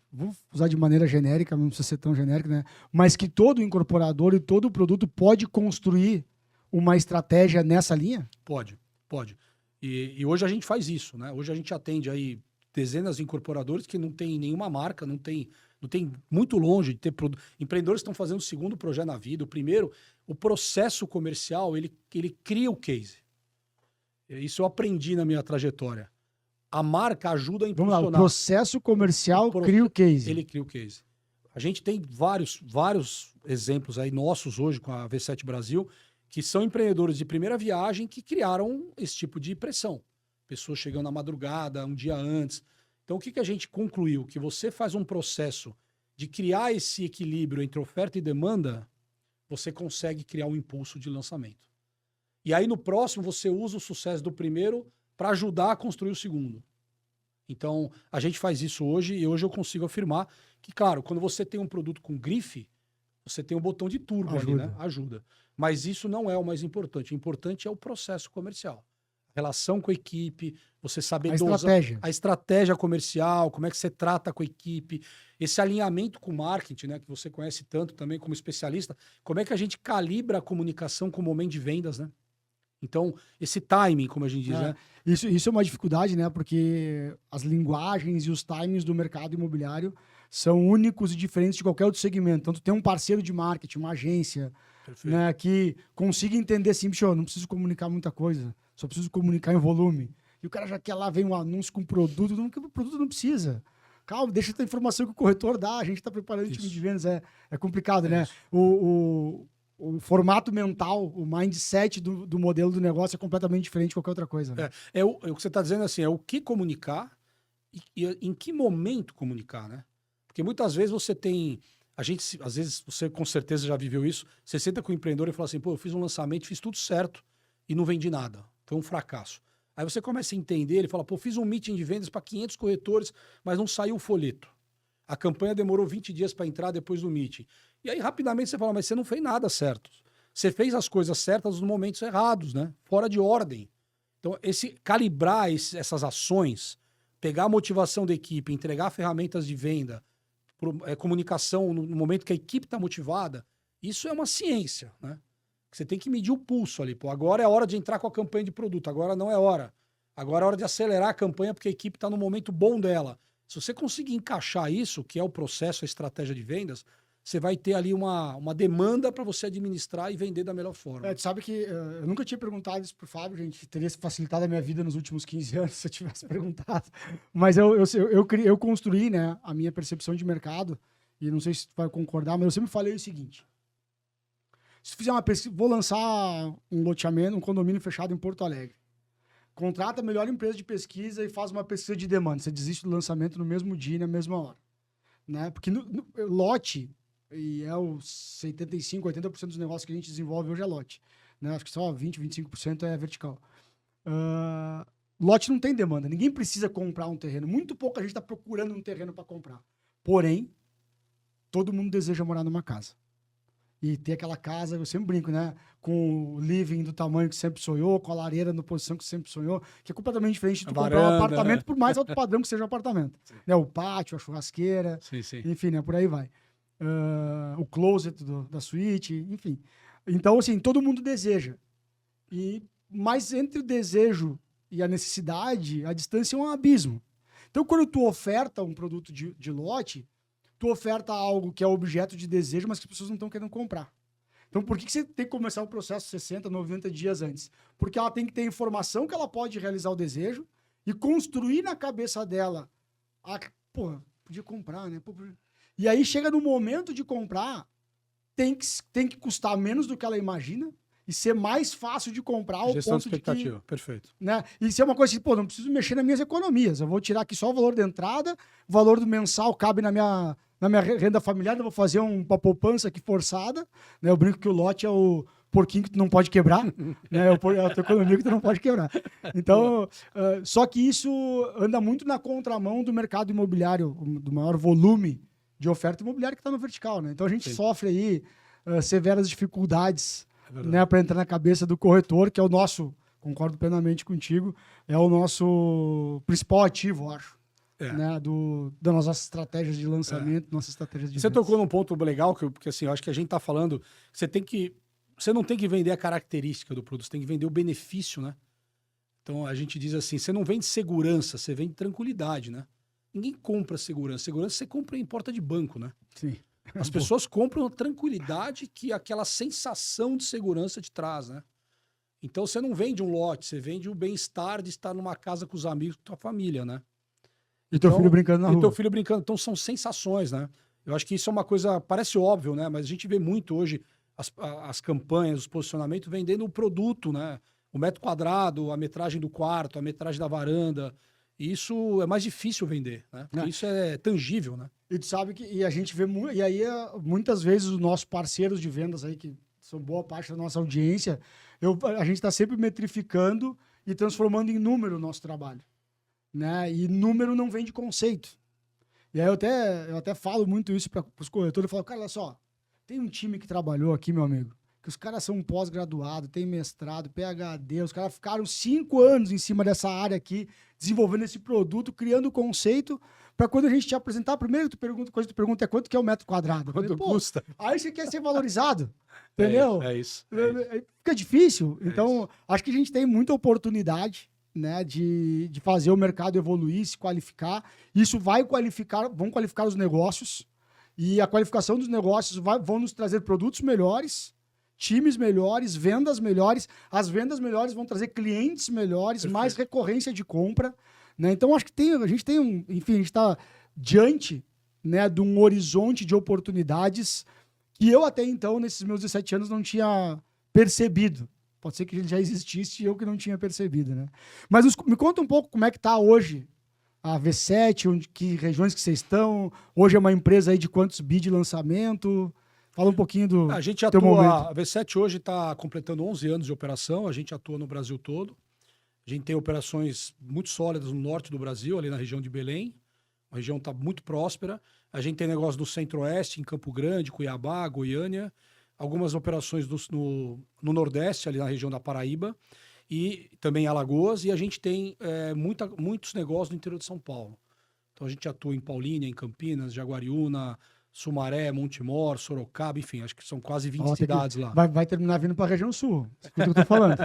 vou usar de maneira genérica, não precisa ser tão genérico, né? Mas que todo incorporador e todo produto pode construir uma estratégia nessa linha? Pode. E hoje a gente faz isso, né? Hoje a gente atende aí dezenas de incorporadores que não tem nenhuma marca, não tem muito longe de ter produto. Empreendedores estão fazendo o segundo projeto na vida. O primeiro, o processo comercial, ele cria o case. Isso eu aprendi na minha trajetória. A marca ajuda a impulsionar. Vamos lá, o processo comercial cria o case. Ele cria o case. A gente tem vários exemplos aí nossos hoje com a V7 Brasil, que são empreendedores de primeira viagem que criaram esse tipo de pressão. Pessoas chegando na madrugada, um dia antes. Então, o que a gente concluiu? Que você faz um processo de criar esse equilíbrio entre oferta e demanda, você consegue criar um impulso de lançamento. E aí, no próximo, você usa o sucesso do primeiro para ajudar a construir o segundo. Então, a gente faz isso hoje e hoje eu consigo afirmar que, claro, quando você tem um produto com grife, você tem um botão de turbo ali, né? Ajuda. Mas isso não é o mais importante. O importante é o processo comercial. A relação com a equipe, você saber a estratégia comercial, como é que você trata com a equipe, esse alinhamento com o marketing, né? Que você conhece tanto também como especialista. Como é que a gente calibra a comunicação com o momento de vendas, né? Então, esse timing, como a gente diz, né? Isso é uma dificuldade, né? Porque as linguagens e os timings do mercado imobiliário são únicos e diferentes de qualquer outro segmento. Então, tu tem um parceiro de marketing, uma agência, né, que consiga entender assim, bicho, eu não preciso comunicar muita coisa, só preciso comunicar em volume. E o cara já quer lá, vem um anúncio com produto, o produto não precisa. Calma, deixa essa informação que o corretor dá, a gente está preparando o time de vendas, é complicado, né? O formato mental, o mindset do modelo do negócio é completamente diferente de qualquer outra coisa. Né? O que você está dizendo assim, é o que comunicar e em que momento comunicar, né? Porque muitas vezes você tem... às vezes, você com certeza já viveu isso, você senta com o empreendedor e fala assim, pô, eu fiz um lançamento, fiz tudo certo e não vendi nada. Foi um fracasso. Aí você começa a entender, ele fala, pô, fiz um meeting de vendas para 500 corretores, mas não saiu o folheto. A campanha demorou 20 dias para entrar depois do meeting. E aí, rapidamente, você fala, mas você não fez nada certo. Você fez as coisas certas nos momentos errados, né? Fora de ordem. Então, calibrar essas ações, pegar a motivação da equipe, entregar ferramentas de venda, comunicação no momento que a equipe está motivada, isso é uma ciência, né? Você tem que medir o pulso ali. Pô, agora é a hora de entrar com a campanha de produto, agora não é hora. Agora é hora de acelerar a campanha porque a equipe está no momento bom dela. Se você conseguir encaixar isso, que é o processo, a estratégia de vendas, você vai ter ali uma demanda para você administrar e vender da melhor forma. Tu sabe que eu nunca tinha perguntado isso pro Fábio, gente. Teria facilitado a minha vida nos últimos 15 anos se eu tivesse perguntado. Mas eu construí, né, a minha percepção de mercado, e não sei se tu vai concordar, mas eu sempre falei o seguinte. Se fizer uma pesquisa, vou lançar um loteamento, um condomínio fechado em Porto Alegre. Contrata a melhor empresa de pesquisa e faz uma pesquisa de demanda. Você desiste do lançamento no mesmo dia e na mesma hora. Né? Porque no lote, e é os 75%, 80% dos negócios que a gente desenvolve hoje é lote. Né? Acho que só 20%, 25% é vertical. Lote não tem demanda. Ninguém precisa comprar um terreno. Muito pouco a gente está procurando um terreno para comprar. Porém, todo mundo deseja morar numa casa. e ter aquela casa, eu sempre brinco, né? Com o living do tamanho que sempre sonhou, com a lareira na posição que sempre sonhou, que é completamente diferente de tu comprar um Varanda, apartamento, né? por mais alto padrão que seja o apartamento. Né? O pátio, a churrasqueira, Sim. enfim, né? Por aí vai. O closet da suíte, enfim. Então, assim, todo mundo deseja. Mas entre o desejo e a necessidade, a distância é um abismo. Então, quando tu oferta um produto de lote, tu oferta algo que é objeto de desejo, mas que as pessoas não estão querendo comprar. Então, por que você tem que começar o processo 60, 90 dias antes? Porque ela tem que ter informação que ela pode realizar o desejo e construir na cabeça dela podia comprar, né? E aí chega no momento de comprar, tem que custar menos do que ela imagina e ser mais fácil de comprar ao Gestão de ponto de expectativa, que, perfeito. né? E ser uma coisa assim, não preciso mexer nas minhas economias. Eu vou tirar aqui só o valor da entrada, o valor do mensal cabe na minha renda familiar, eu vou fazer uma poupança aqui forçada, né? Eu brinco que o lote é o porquinho que tu não pode quebrar, né? É a tua economia que tu não pode quebrar. Então, só que isso anda muito na contramão do mercado imobiliário, do maior volume de oferta imobiliária que está no vertical, né? Então a gente sofre aí severas dificuldades, né, para entrar na cabeça do corretor, que é o nosso, concordo plenamente contigo, é o nosso principal ativo, eu acho. Né, das nossas estratégias de lançamento, nossas estratégias de Você vendas. tocou num ponto legal, porque assim, eu acho que a gente está falando, você não tem que vender a característica do produto, você tem que vender o benefício, né? Então a gente diz assim, você não vende segurança, você vende tranquilidade, né? Ninguém compra segurança. Segurança você compra em porta de banco, né? Sim. As pessoas compram a tranquilidade que aquela sensação de segurança te traz, né? Então você não vende um lote, você vende o bem-estar de estar numa casa com os amigos, com a tua família, né? E teu filho brincando na rua. E teu filho brincando. Então são sensações, né? Eu acho que isso é uma coisa, parece óbvio, né? Mas a gente vê muito hoje as campanhas, os posicionamentos vendendo o produto, né? O metro quadrado, a metragem do quarto, a metragem da varanda. E isso é mais difícil vender, né? Porque isso é tangível, né? E tu sabe que a gente vê e aí muitas vezes os nossos parceiros de vendas aí, que são boa parte da nossa audiência, a gente está sempre metrificando e transformando em número o nosso trabalho. Né? E número não vem de conceito. E aí eu até falo muito isso para os corretores, eu falo, cara, olha só, tem um time que trabalhou aqui, meu amigo, que os caras são pós-graduado, tem mestrado, PhD, os caras ficaram 5 anos em cima dessa área aqui, desenvolvendo esse produto, criando o conceito, para quando a gente te apresentar, a primeira coisa que tu pergunta é quanto que é o metro quadrado. Quanto custa? Aí você quer ser valorizado, entendeu? É isso. Fica difícil. Então, acho que a gente tem muita oportunidade, né, de fazer o mercado evoluir, se qualificar. Isso vão qualificar os negócios, e a qualificação dos negócios vão nos trazer produtos melhores, times melhores, vendas melhores. As vendas melhores vão trazer clientes melhores, perfeito, mais recorrência de compra. Né? Então, acho que a gente está diante, né, de um horizonte de oportunidades que eu até então, nesses meus 17 anos, não tinha percebido. Pode ser que ele já existisse e eu que não tinha percebido, né? Mas me conta um pouco como é que está hoje a V7, que regiões que vocês estão. Hoje é uma empresa aí de quantos bi de lançamento? Fala um pouquinho do A gente teu momento. a V7 hoje está completando 11 anos de operação, a gente atua no Brasil todo. A gente tem operações muito sólidas no norte do Brasil, ali na região de Belém. A região está muito próspera. A gente tem negócio do Centro-Oeste, em Campo Grande, Cuiabá, Goiânia. Algumas operações no Nordeste, ali na região da Paraíba, e também em Alagoas, e a gente tem muitos negócios no interior de São Paulo. Então a gente atua em Paulínia, em Campinas, Jaguariúna, Sumaré, Montemor, Sorocaba, enfim, acho que são quase 20 cidades lá. Vai terminar vindo para a região sul, escuta o que eu estou falando.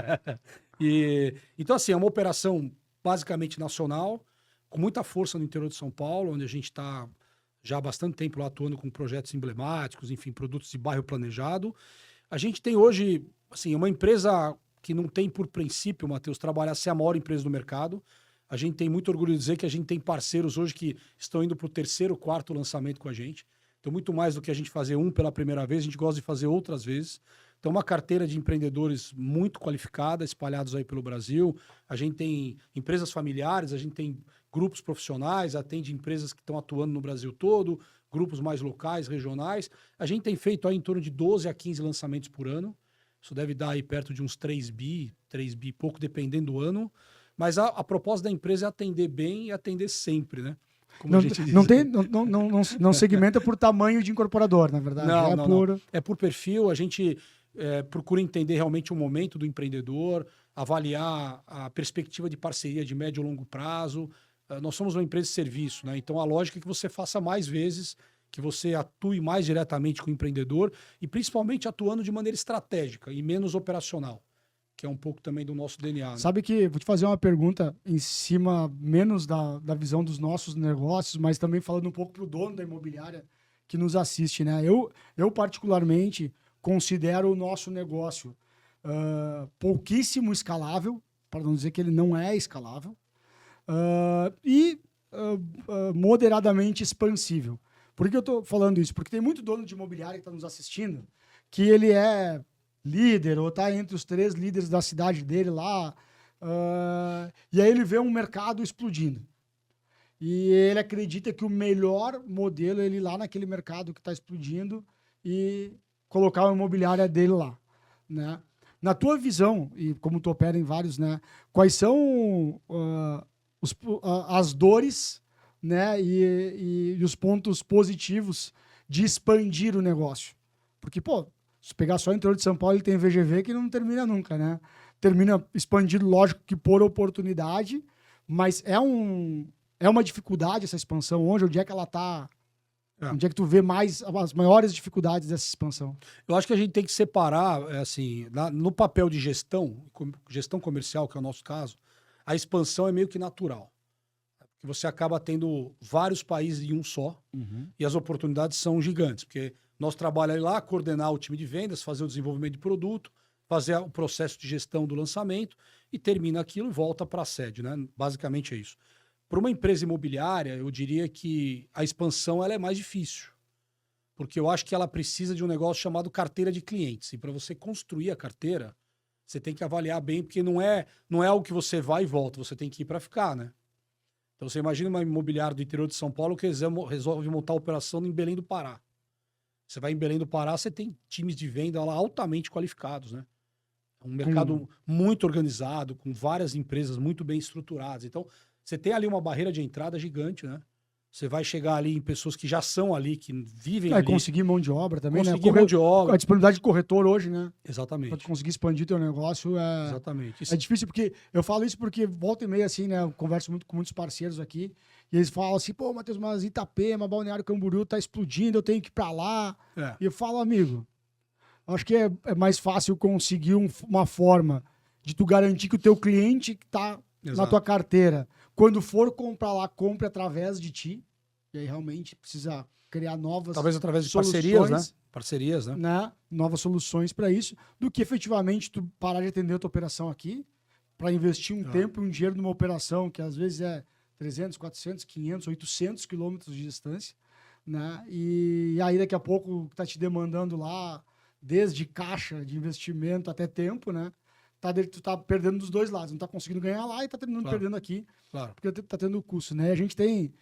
Então, assim, é uma operação basicamente nacional, com muita força no interior de São Paulo, onde a gente está já há bastante tempo lá atuando com projetos emblemáticos, enfim, produtos de bairro planejado. A gente tem hoje, assim, uma empresa que não tem por princípio, Matheus, trabalhar ser a maior empresa do mercado. A gente tem muito orgulho de dizer que a gente tem parceiros hoje que estão indo para o 3º, 4º lançamento com a gente. Então, muito mais do que a gente fazer um pela primeira vez, a gente gosta de fazer outras vezes. Então, uma carteira de empreendedores muito qualificada, espalhados aí pelo Brasil. A gente tem empresas familiares, a gente tem grupos profissionais, atende empresas que estão atuando no Brasil todo, grupos mais locais, regionais. A gente tem feito aí em torno de 12 a 15 lançamentos por ano. Isso deve dar aí perto de uns 3 bi pouco, dependendo do ano. Mas a proposta da empresa é atender bem e atender sempre, né? como a gente diz. Não segmenta por tamanho de incorporador, na verdade. Não. É por perfil, a gente procura entender realmente o momento do empreendedor, avaliar a perspectiva de parceria de médio e longo prazo. Nós somos uma empresa de serviço, né? Então a lógica é que você faça mais vezes, que você atue mais diretamente com o empreendedor e principalmente atuando de maneira estratégica e menos operacional, que é um pouco também do nosso DNA. Né? Sabe que vou te fazer uma pergunta em cima menos da visão dos nossos negócios, mas também falando um pouco para o dono da imobiliária que nos assiste, né? Eu particularmente considero o nosso negócio pouquíssimo escalável, para não dizer que ele não é escalável, e moderadamente expansível. Por que eu estou falando isso? Porque tem muito dono de imobiliária que está nos assistindo que ele é líder ou está entre os 3 líderes da cidade dele lá, e aí ele vê um mercado explodindo. E ele acredita que o melhor modelo é ele ir lá naquele mercado que está explodindo e colocar a imobiliária dele lá, né? Na tua visão, e como tu opera em vários, né, quais são as dores, né, e os pontos positivos de expandir o negócio? Porque, pô, se pegar só o interior de São Paulo, ele tem VGV que não termina nunca, né? Termina expandido, lógico que por oportunidade, mas é uma dificuldade essa expansão. Onde é que ela está? Onde é que tu vê as maiores dificuldades dessa expansão? Eu acho que a gente tem que separar, assim, no papel de gestão comercial, que é o nosso caso, a expansão é meio que natural. Porque você acaba tendo vários países em um só, e as oportunidades são gigantes, porque nosso trabalho é ir lá coordenar o time de vendas, fazer o desenvolvimento de produto, fazer o processo de gestão do lançamento e termina aquilo e volta para a sede, né? Basicamente é isso. Para uma empresa imobiliária, eu diria que a expansão ela é mais difícil, porque eu acho que ela precisa de um negócio chamado carteira de clientes. E para você construir a carteira, você tem que avaliar bem, porque não é algo que você vai e volta, você tem que ir para ficar, né? Então você imagina uma imobiliária do interior de São Paulo que resolve montar a operação em Belém do Pará. Você vai em Belém do Pará, você tem times de venda lá altamente qualificados, né? É um mercado muito organizado, com várias empresas muito bem estruturadas. Então, você tem ali uma barreira de entrada gigante, né? Você vai chegar ali em pessoas que já são ali, que vivem ali. Conseguir mão de obra também, né? Conseguir mão de obra. A disponibilidade de corretor hoje, né? Exatamente. Para conseguir expandir teu negócio Exatamente. É difícil, porque eu falo isso porque volta e meia, assim, né? Eu converso muito com muitos parceiros aqui e eles falam assim, pô, Matheus, mas Itapema, Balneário Camboriú tá explodindo, eu tenho que ir para lá. E eu falo, amigo, acho que é mais fácil conseguir uma forma de tu garantir que o teu cliente que tá na tua carteira, quando for comprar lá, compre através de ti. E aí realmente precisa criar novas talvez através de soluções, parcerias, né? Novas soluções para isso, do que efetivamente tu parar de atender a tua operação aqui para investir um tempo e um dinheiro numa operação que às vezes é 300, 400, 500, 800 quilômetros de distância, né? E aí daqui a pouco tá te demandando lá desde caixa de investimento até tempo, né? Tu tá perdendo dos dois lados, não tá conseguindo ganhar lá e tá terminando perdendo aqui, porque tá tendo custo, né? A gente tem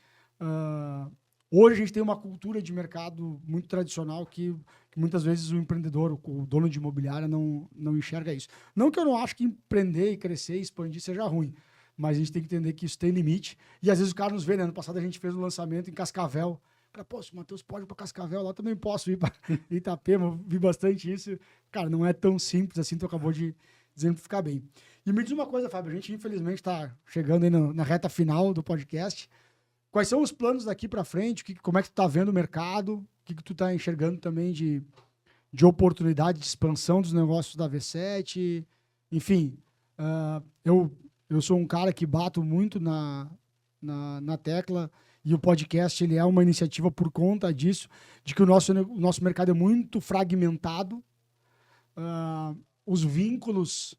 hoje a gente tem uma cultura de mercado muito tradicional que muitas vezes o empreendedor, o dono de imobiliária não enxerga isso. Não que eu não acho que empreender e crescer e expandir seja ruim, mas a gente tem que entender que isso tem limite. E às vezes o cara nos vê, né? Ano passado a gente fez um lançamento em Cascavel. Cara, pô, se o Matheus pode ir para Cascavel, lá também posso ir para Itapema. Eu vi bastante isso. Cara, não é tão simples assim, tu acabou de exemplificar bem. E me diz uma coisa, Fábio, a gente infelizmente está chegando aí na reta final do podcast. Quais são os planos daqui para frente? Como é que tu tá vendo o mercado? O que tu tá enxergando também de oportunidade de expansão dos negócios da V7? Enfim, eu sou um cara que bato muito na tecla, e o podcast ele é uma iniciativa por conta disso, de que o nosso mercado é muito fragmentado, os vínculos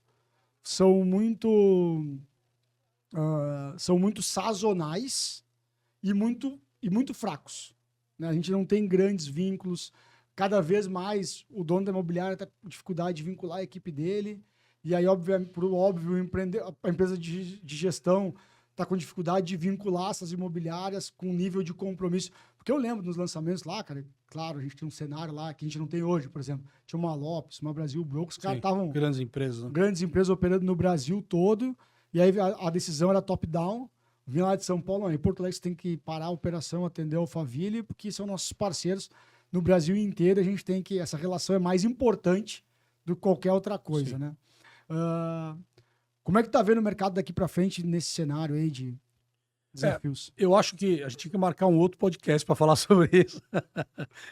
são muito sazonais e muito fracos, né? A gente não tem grandes vínculos. Cada vez mais o dono da imobiliária está com dificuldade de vincular a equipe dele. E aí, por óbvio, a empresa de gestão está com dificuldade de vincular essas imobiliárias com nível de compromisso. Porque eu lembro nos lançamentos lá, cara, claro, a gente tem um cenário lá que a gente não tem hoje, por exemplo. Tinha uma Lopes, uma Brasil Brokers, os caras estavam... Grandes empresas, né? Grandes empresas operando no Brasil todo. E aí a decisão era top-down. vim lá de São Paulo, não, em Porto Alegre você tem que parar a operação, atender a Alphaville, porque são nossos parceiros no Brasil inteiro, a gente tem que, essa relação é mais importante do que qualquer outra coisa, Sim. né? Como é que tá vendo o mercado daqui para frente nesse cenário aí de desafios? Eu acho que a gente tinha que marcar um outro podcast para falar sobre isso.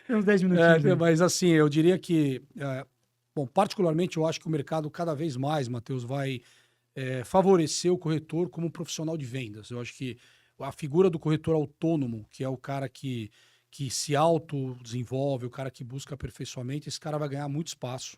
Tem uns 10 minutinhos aí. Mas assim, eu diria que, bom, particularmente eu acho que o mercado cada vez mais, Matheus, vai favorecer o corretor como um profissional de vendas. Eu acho que a figura do corretor autônomo, que é o cara que se autodesenvolve, o cara que busca aperfeiçoamento, esse cara vai ganhar muito espaço.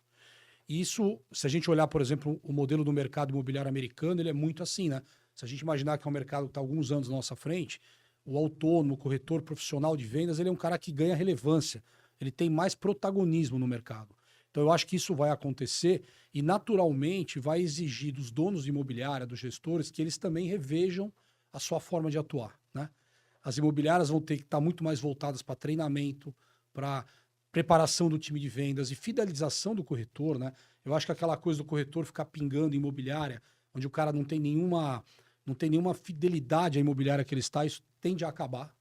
E isso, se a gente olhar, por exemplo, o modelo do mercado imobiliário americano, ele é muito assim, né? Se a gente imaginar que é um mercado que está alguns anos na nossa frente, o autônomo, o corretor profissional de vendas, ele é um cara que ganha relevância, ele tem mais protagonismo no mercado. Então eu acho que isso vai acontecer e naturalmente vai exigir dos donos de imobiliária, dos gestores, que eles também revejam a sua forma de atuar, né? As imobiliárias vão ter que estar muito mais voltadas para treinamento, para preparação do time de vendas e fidelização do corretor, né? Eu acho que aquela coisa do corretor ficar pingando em imobiliária, onde o cara não tem nenhuma fidelidade à imobiliária que ele está, isso tende a acabar.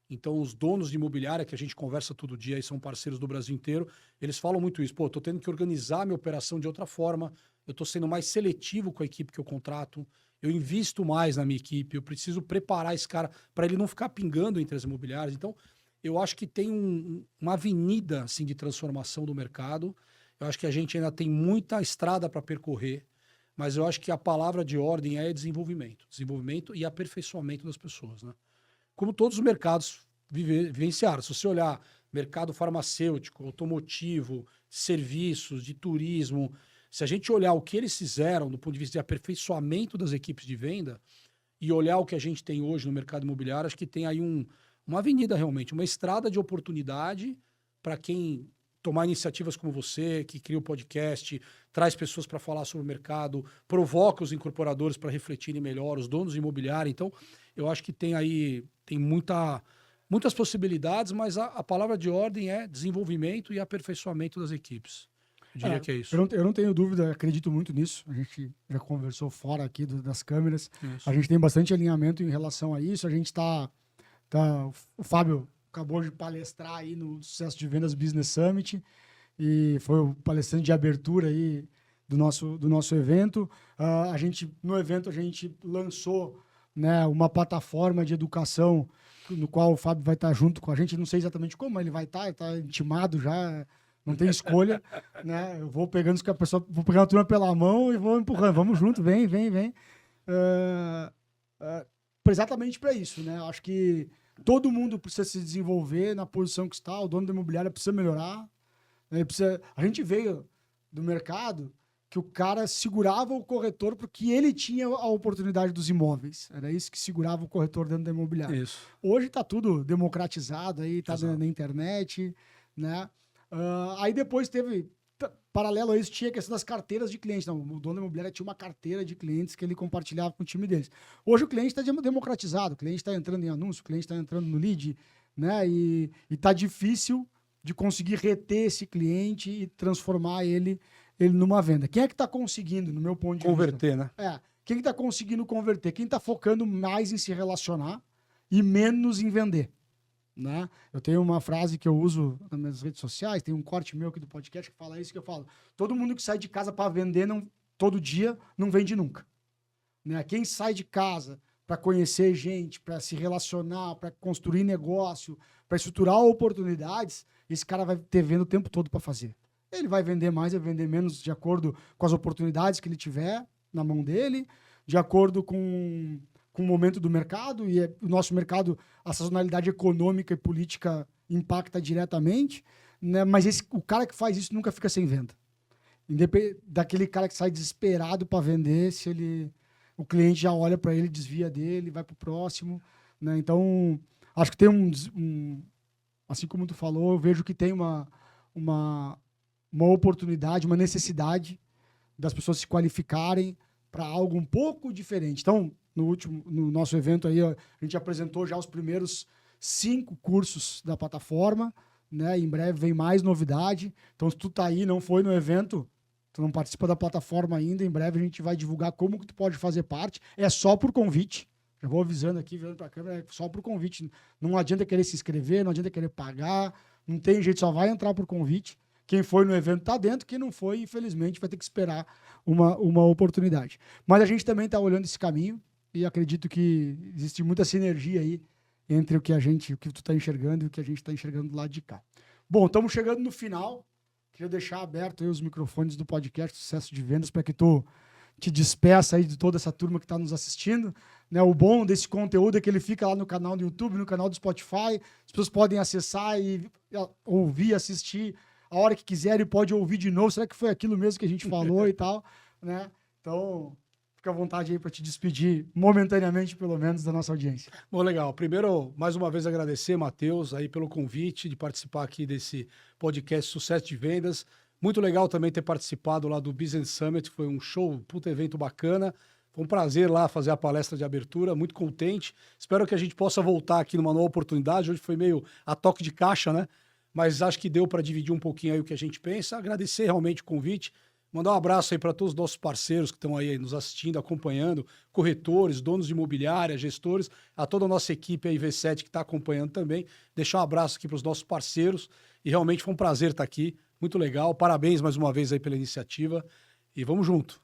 Então, os donos de imobiliária, que a gente conversa todo dia e são parceiros do Brasil inteiro, eles falam muito isso. Pô, eu tô tendo que organizar a minha operação de outra forma, eu tô sendo mais seletivo com a equipe que eu contrato, eu invisto mais na minha equipe, eu preciso preparar esse cara para ele não ficar pingando entre as imobiliárias. Então, eu acho que tem uma avenida assim, de transformação do mercado. Eu acho que a gente ainda tem muita estrada para percorrer, mas eu acho que a palavra de ordem é desenvolvimento. Desenvolvimento e aperfeiçoamento das pessoas, né? Como todos os mercados vivenciaram. Se você olhar mercado farmacêutico, automotivo, serviços, de turismo, se a gente olhar o que eles fizeram do ponto de vista de aperfeiçoamento das equipes de venda e olhar o que a gente tem hoje no mercado imobiliário, acho que tem aí uma avenida realmente, uma estrada de oportunidade para quem tomar iniciativas como você, que cria o podcast, traz pessoas para falar sobre o mercado, provoca os incorporadores para refletirem melhor, os donos de imobiliário. Então, eu acho que tem muitas possibilidades, mas a palavra de ordem é desenvolvimento e aperfeiçoamento das equipes. Eu diria que é isso. Eu não tenho dúvida, acredito muito nisso. A gente já conversou fora aqui das câmeras. Isso. A gente tem bastante alinhamento em relação a isso. A gente o Fábio acabou de palestrar aí no Sucesso de Vendas Business Summit e foi o palestrante de abertura aí do nosso evento. No evento a gente lançou, né, uma plataforma de educação no qual o Fábio vai estar junto com a gente. Não sei exatamente como, mas ele vai estar, está intimado já, não tem escolha, né? Eu vou pegando vou pegando a turma pela mão e vou empurrando. Vamos junto, vem. Exatamente para isso, né? Acho que todo mundo precisa se desenvolver na posição que está, o dono da imobiliária precisa melhorar. Né? A gente veio do mercado que o cara segurava o corretor porque ele tinha a oportunidade dos imóveis. Era isso que segurava o corretor dentro da imobiliária. Isso. Hoje está tudo democratizado, aí está na internet, né? Aí depois paralelo a isso, tinha a questão das carteiras de clientes. Não, o dono da imobiliária tinha uma carteira de clientes que ele compartilhava com o time deles. Hoje o cliente está democratizado, o cliente está entrando em anúncio, o cliente está entrando no lead, né? E está difícil de conseguir reter esse cliente e transformar ele numa venda. Quem é que está conseguindo, no meu ponto de Converter, vista? né? Quem está conseguindo converter? Quem está focando mais em se relacionar e menos em vender? Né? Eu tenho uma frase que eu uso nas minhas redes sociais, tem um corte meu aqui do podcast que fala isso, que eu falo: todo mundo que sai de casa para vender todo dia não vende nunca. Né? Quem sai de casa para conhecer gente, para se relacionar, para construir negócio, para estruturar oportunidades, esse cara vai ter venda o tempo todo para fazer. Ele vai vender mais, vai vender menos de acordo com as oportunidades que ele tiver na mão dele, de acordo com o momento do mercado, e o nosso mercado, a sazonalidade econômica e política impacta diretamente, né? Mas o cara que faz isso nunca fica sem venda. Daquele cara que sai desesperado para vender, o cliente já olha para ele, desvia dele, vai para o próximo. Né? Então, acho que tem assim como tu falou, eu vejo que tem uma oportunidade, uma necessidade das pessoas se qualificarem para algo um pouco diferente. Então, no nosso evento aí, a gente apresentou já os primeiros 5 cursos da plataforma, né? Em breve vem mais novidade. Então, se tu tá aí, não foi no evento, tu não participa da plataforma ainda, em breve a gente vai divulgar como que tu pode fazer parte. É só por convite, Já vou avisando aqui, virando para a câmera, é só por convite. Não adianta querer se inscrever, não adianta querer pagar, não tem jeito, só vai entrar por convite. Quem foi no evento está dentro, quem não foi, infelizmente, vai ter que esperar uma oportunidade. Mas a gente também está olhando esse caminho e acredito que existe muita sinergia aí entre o que tu está enxergando e o que a gente está enxergando do lado de cá. Bom, estamos chegando no final. Queria deixar aberto aí os microfones do podcast Sucesso de Vendas para que tu te despeça aí de toda essa turma que está nos assistindo. Né? O bom desse conteúdo é que ele fica lá no canal do YouTube, no canal do Spotify. As pessoas podem acessar e ouvir, assistir a hora que quiserem, pode ouvir de novo. Será que foi aquilo mesmo que a gente falou e tal? Né? Então, fica à vontade aí para te despedir, momentaneamente, pelo menos, da nossa audiência. Bom, legal. Primeiro, mais uma vez, agradecer, Matheus, aí pelo convite de participar aqui desse podcast Sucesso de Vendas. Muito legal também ter participado lá do Business Summit. Foi um show, puta evento bacana. Foi um prazer lá fazer a palestra de abertura, muito contente. Espero que a gente possa voltar aqui numa nova oportunidade. Hoje foi meio a toque de caixa, né? Mas acho que deu para dividir um pouquinho aí o que a gente pensa. Agradecer realmente o convite. Mandar um abraço aí para todos os nossos parceiros que estão aí nos assistindo, acompanhando, corretores, donos de imobiliária, gestores, a toda a nossa equipe aí, V7, que está acompanhando também. Deixar um abraço aqui para os nossos parceiros. E realmente foi um prazer estar aqui. Muito legal. Parabéns mais uma vez aí pela iniciativa. E vamos junto.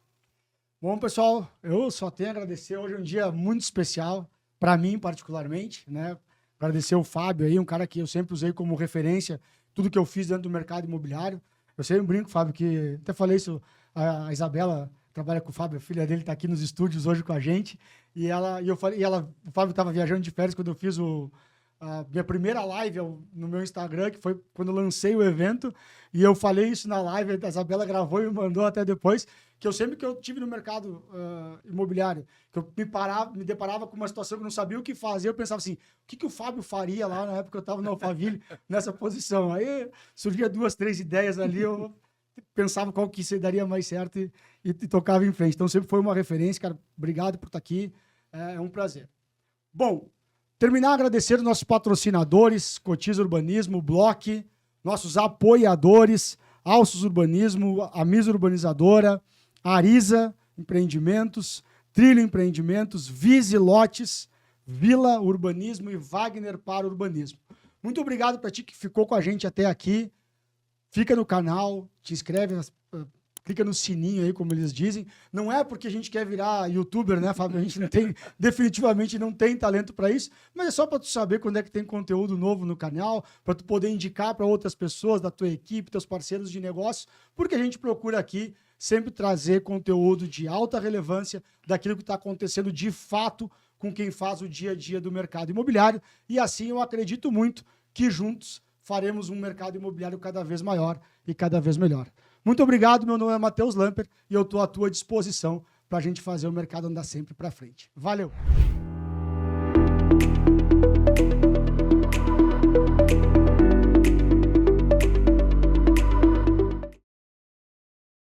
Bom, pessoal, eu só tenho a agradecer. Hoje é um dia muito especial, para mim particularmente, né? Agradecer o Fábio aí, um cara que eu sempre usei como referência, tudo que eu fiz dentro do mercado imobiliário. Eu sempre brinco, Fábio, que até falei isso, a Isabela trabalha com o Fábio, a filha dele está aqui nos estúdios hoje com a gente, o Fábio estava viajando de férias quando eu fiz a minha primeira live no meu Instagram, que foi quando eu lancei o evento, e eu falei isso na live, a Isabela gravou e me mandou até depois, que eu sempre que eu tive no mercado imobiliário, que eu me deparava com uma situação que eu não sabia o que fazer, eu pensava assim, o que o Fábio faria lá na época que eu estava no Alphaville, nessa posição? Aí surgia 2, 3 ideias ali, eu pensava qual que se daria mais certo e tocava em frente. Então sempre foi uma referência, cara, obrigado por estar aqui, é um prazer. Bom, terminar agradecendo nossos patrocinadores, Cotiza Urbanismo, Block, nossos apoiadores, Alços Urbanismo, a Misa Urbanizadora, Arisa Empreendimentos, Trilho Empreendimentos, Vise Lotes, Vila Urbanismo e Wagner para Urbanismo. Muito obrigado para ti que ficou com a gente até aqui. Fica no canal, te inscreve, clica no sininho aí, como eles dizem. Não é porque a gente quer virar youtuber, né, Fábio? A gente não tem, definitivamente não tem talento para isso, mas é só para tu saber quando é que tem conteúdo novo no canal, para tu poder indicar para outras pessoas da tua equipe, teus parceiros de negócio, porque a gente procura aqui sempre trazer conteúdo de alta relevância daquilo que está acontecendo de fato com quem faz o dia a dia do mercado imobiliário. E assim eu acredito muito que juntos faremos um mercado imobiliário cada vez maior e cada vez melhor. Muito obrigado, meu nome é Matheus Lamper e eu estou à tua disposição para a gente fazer o mercado andar sempre para frente. Valeu!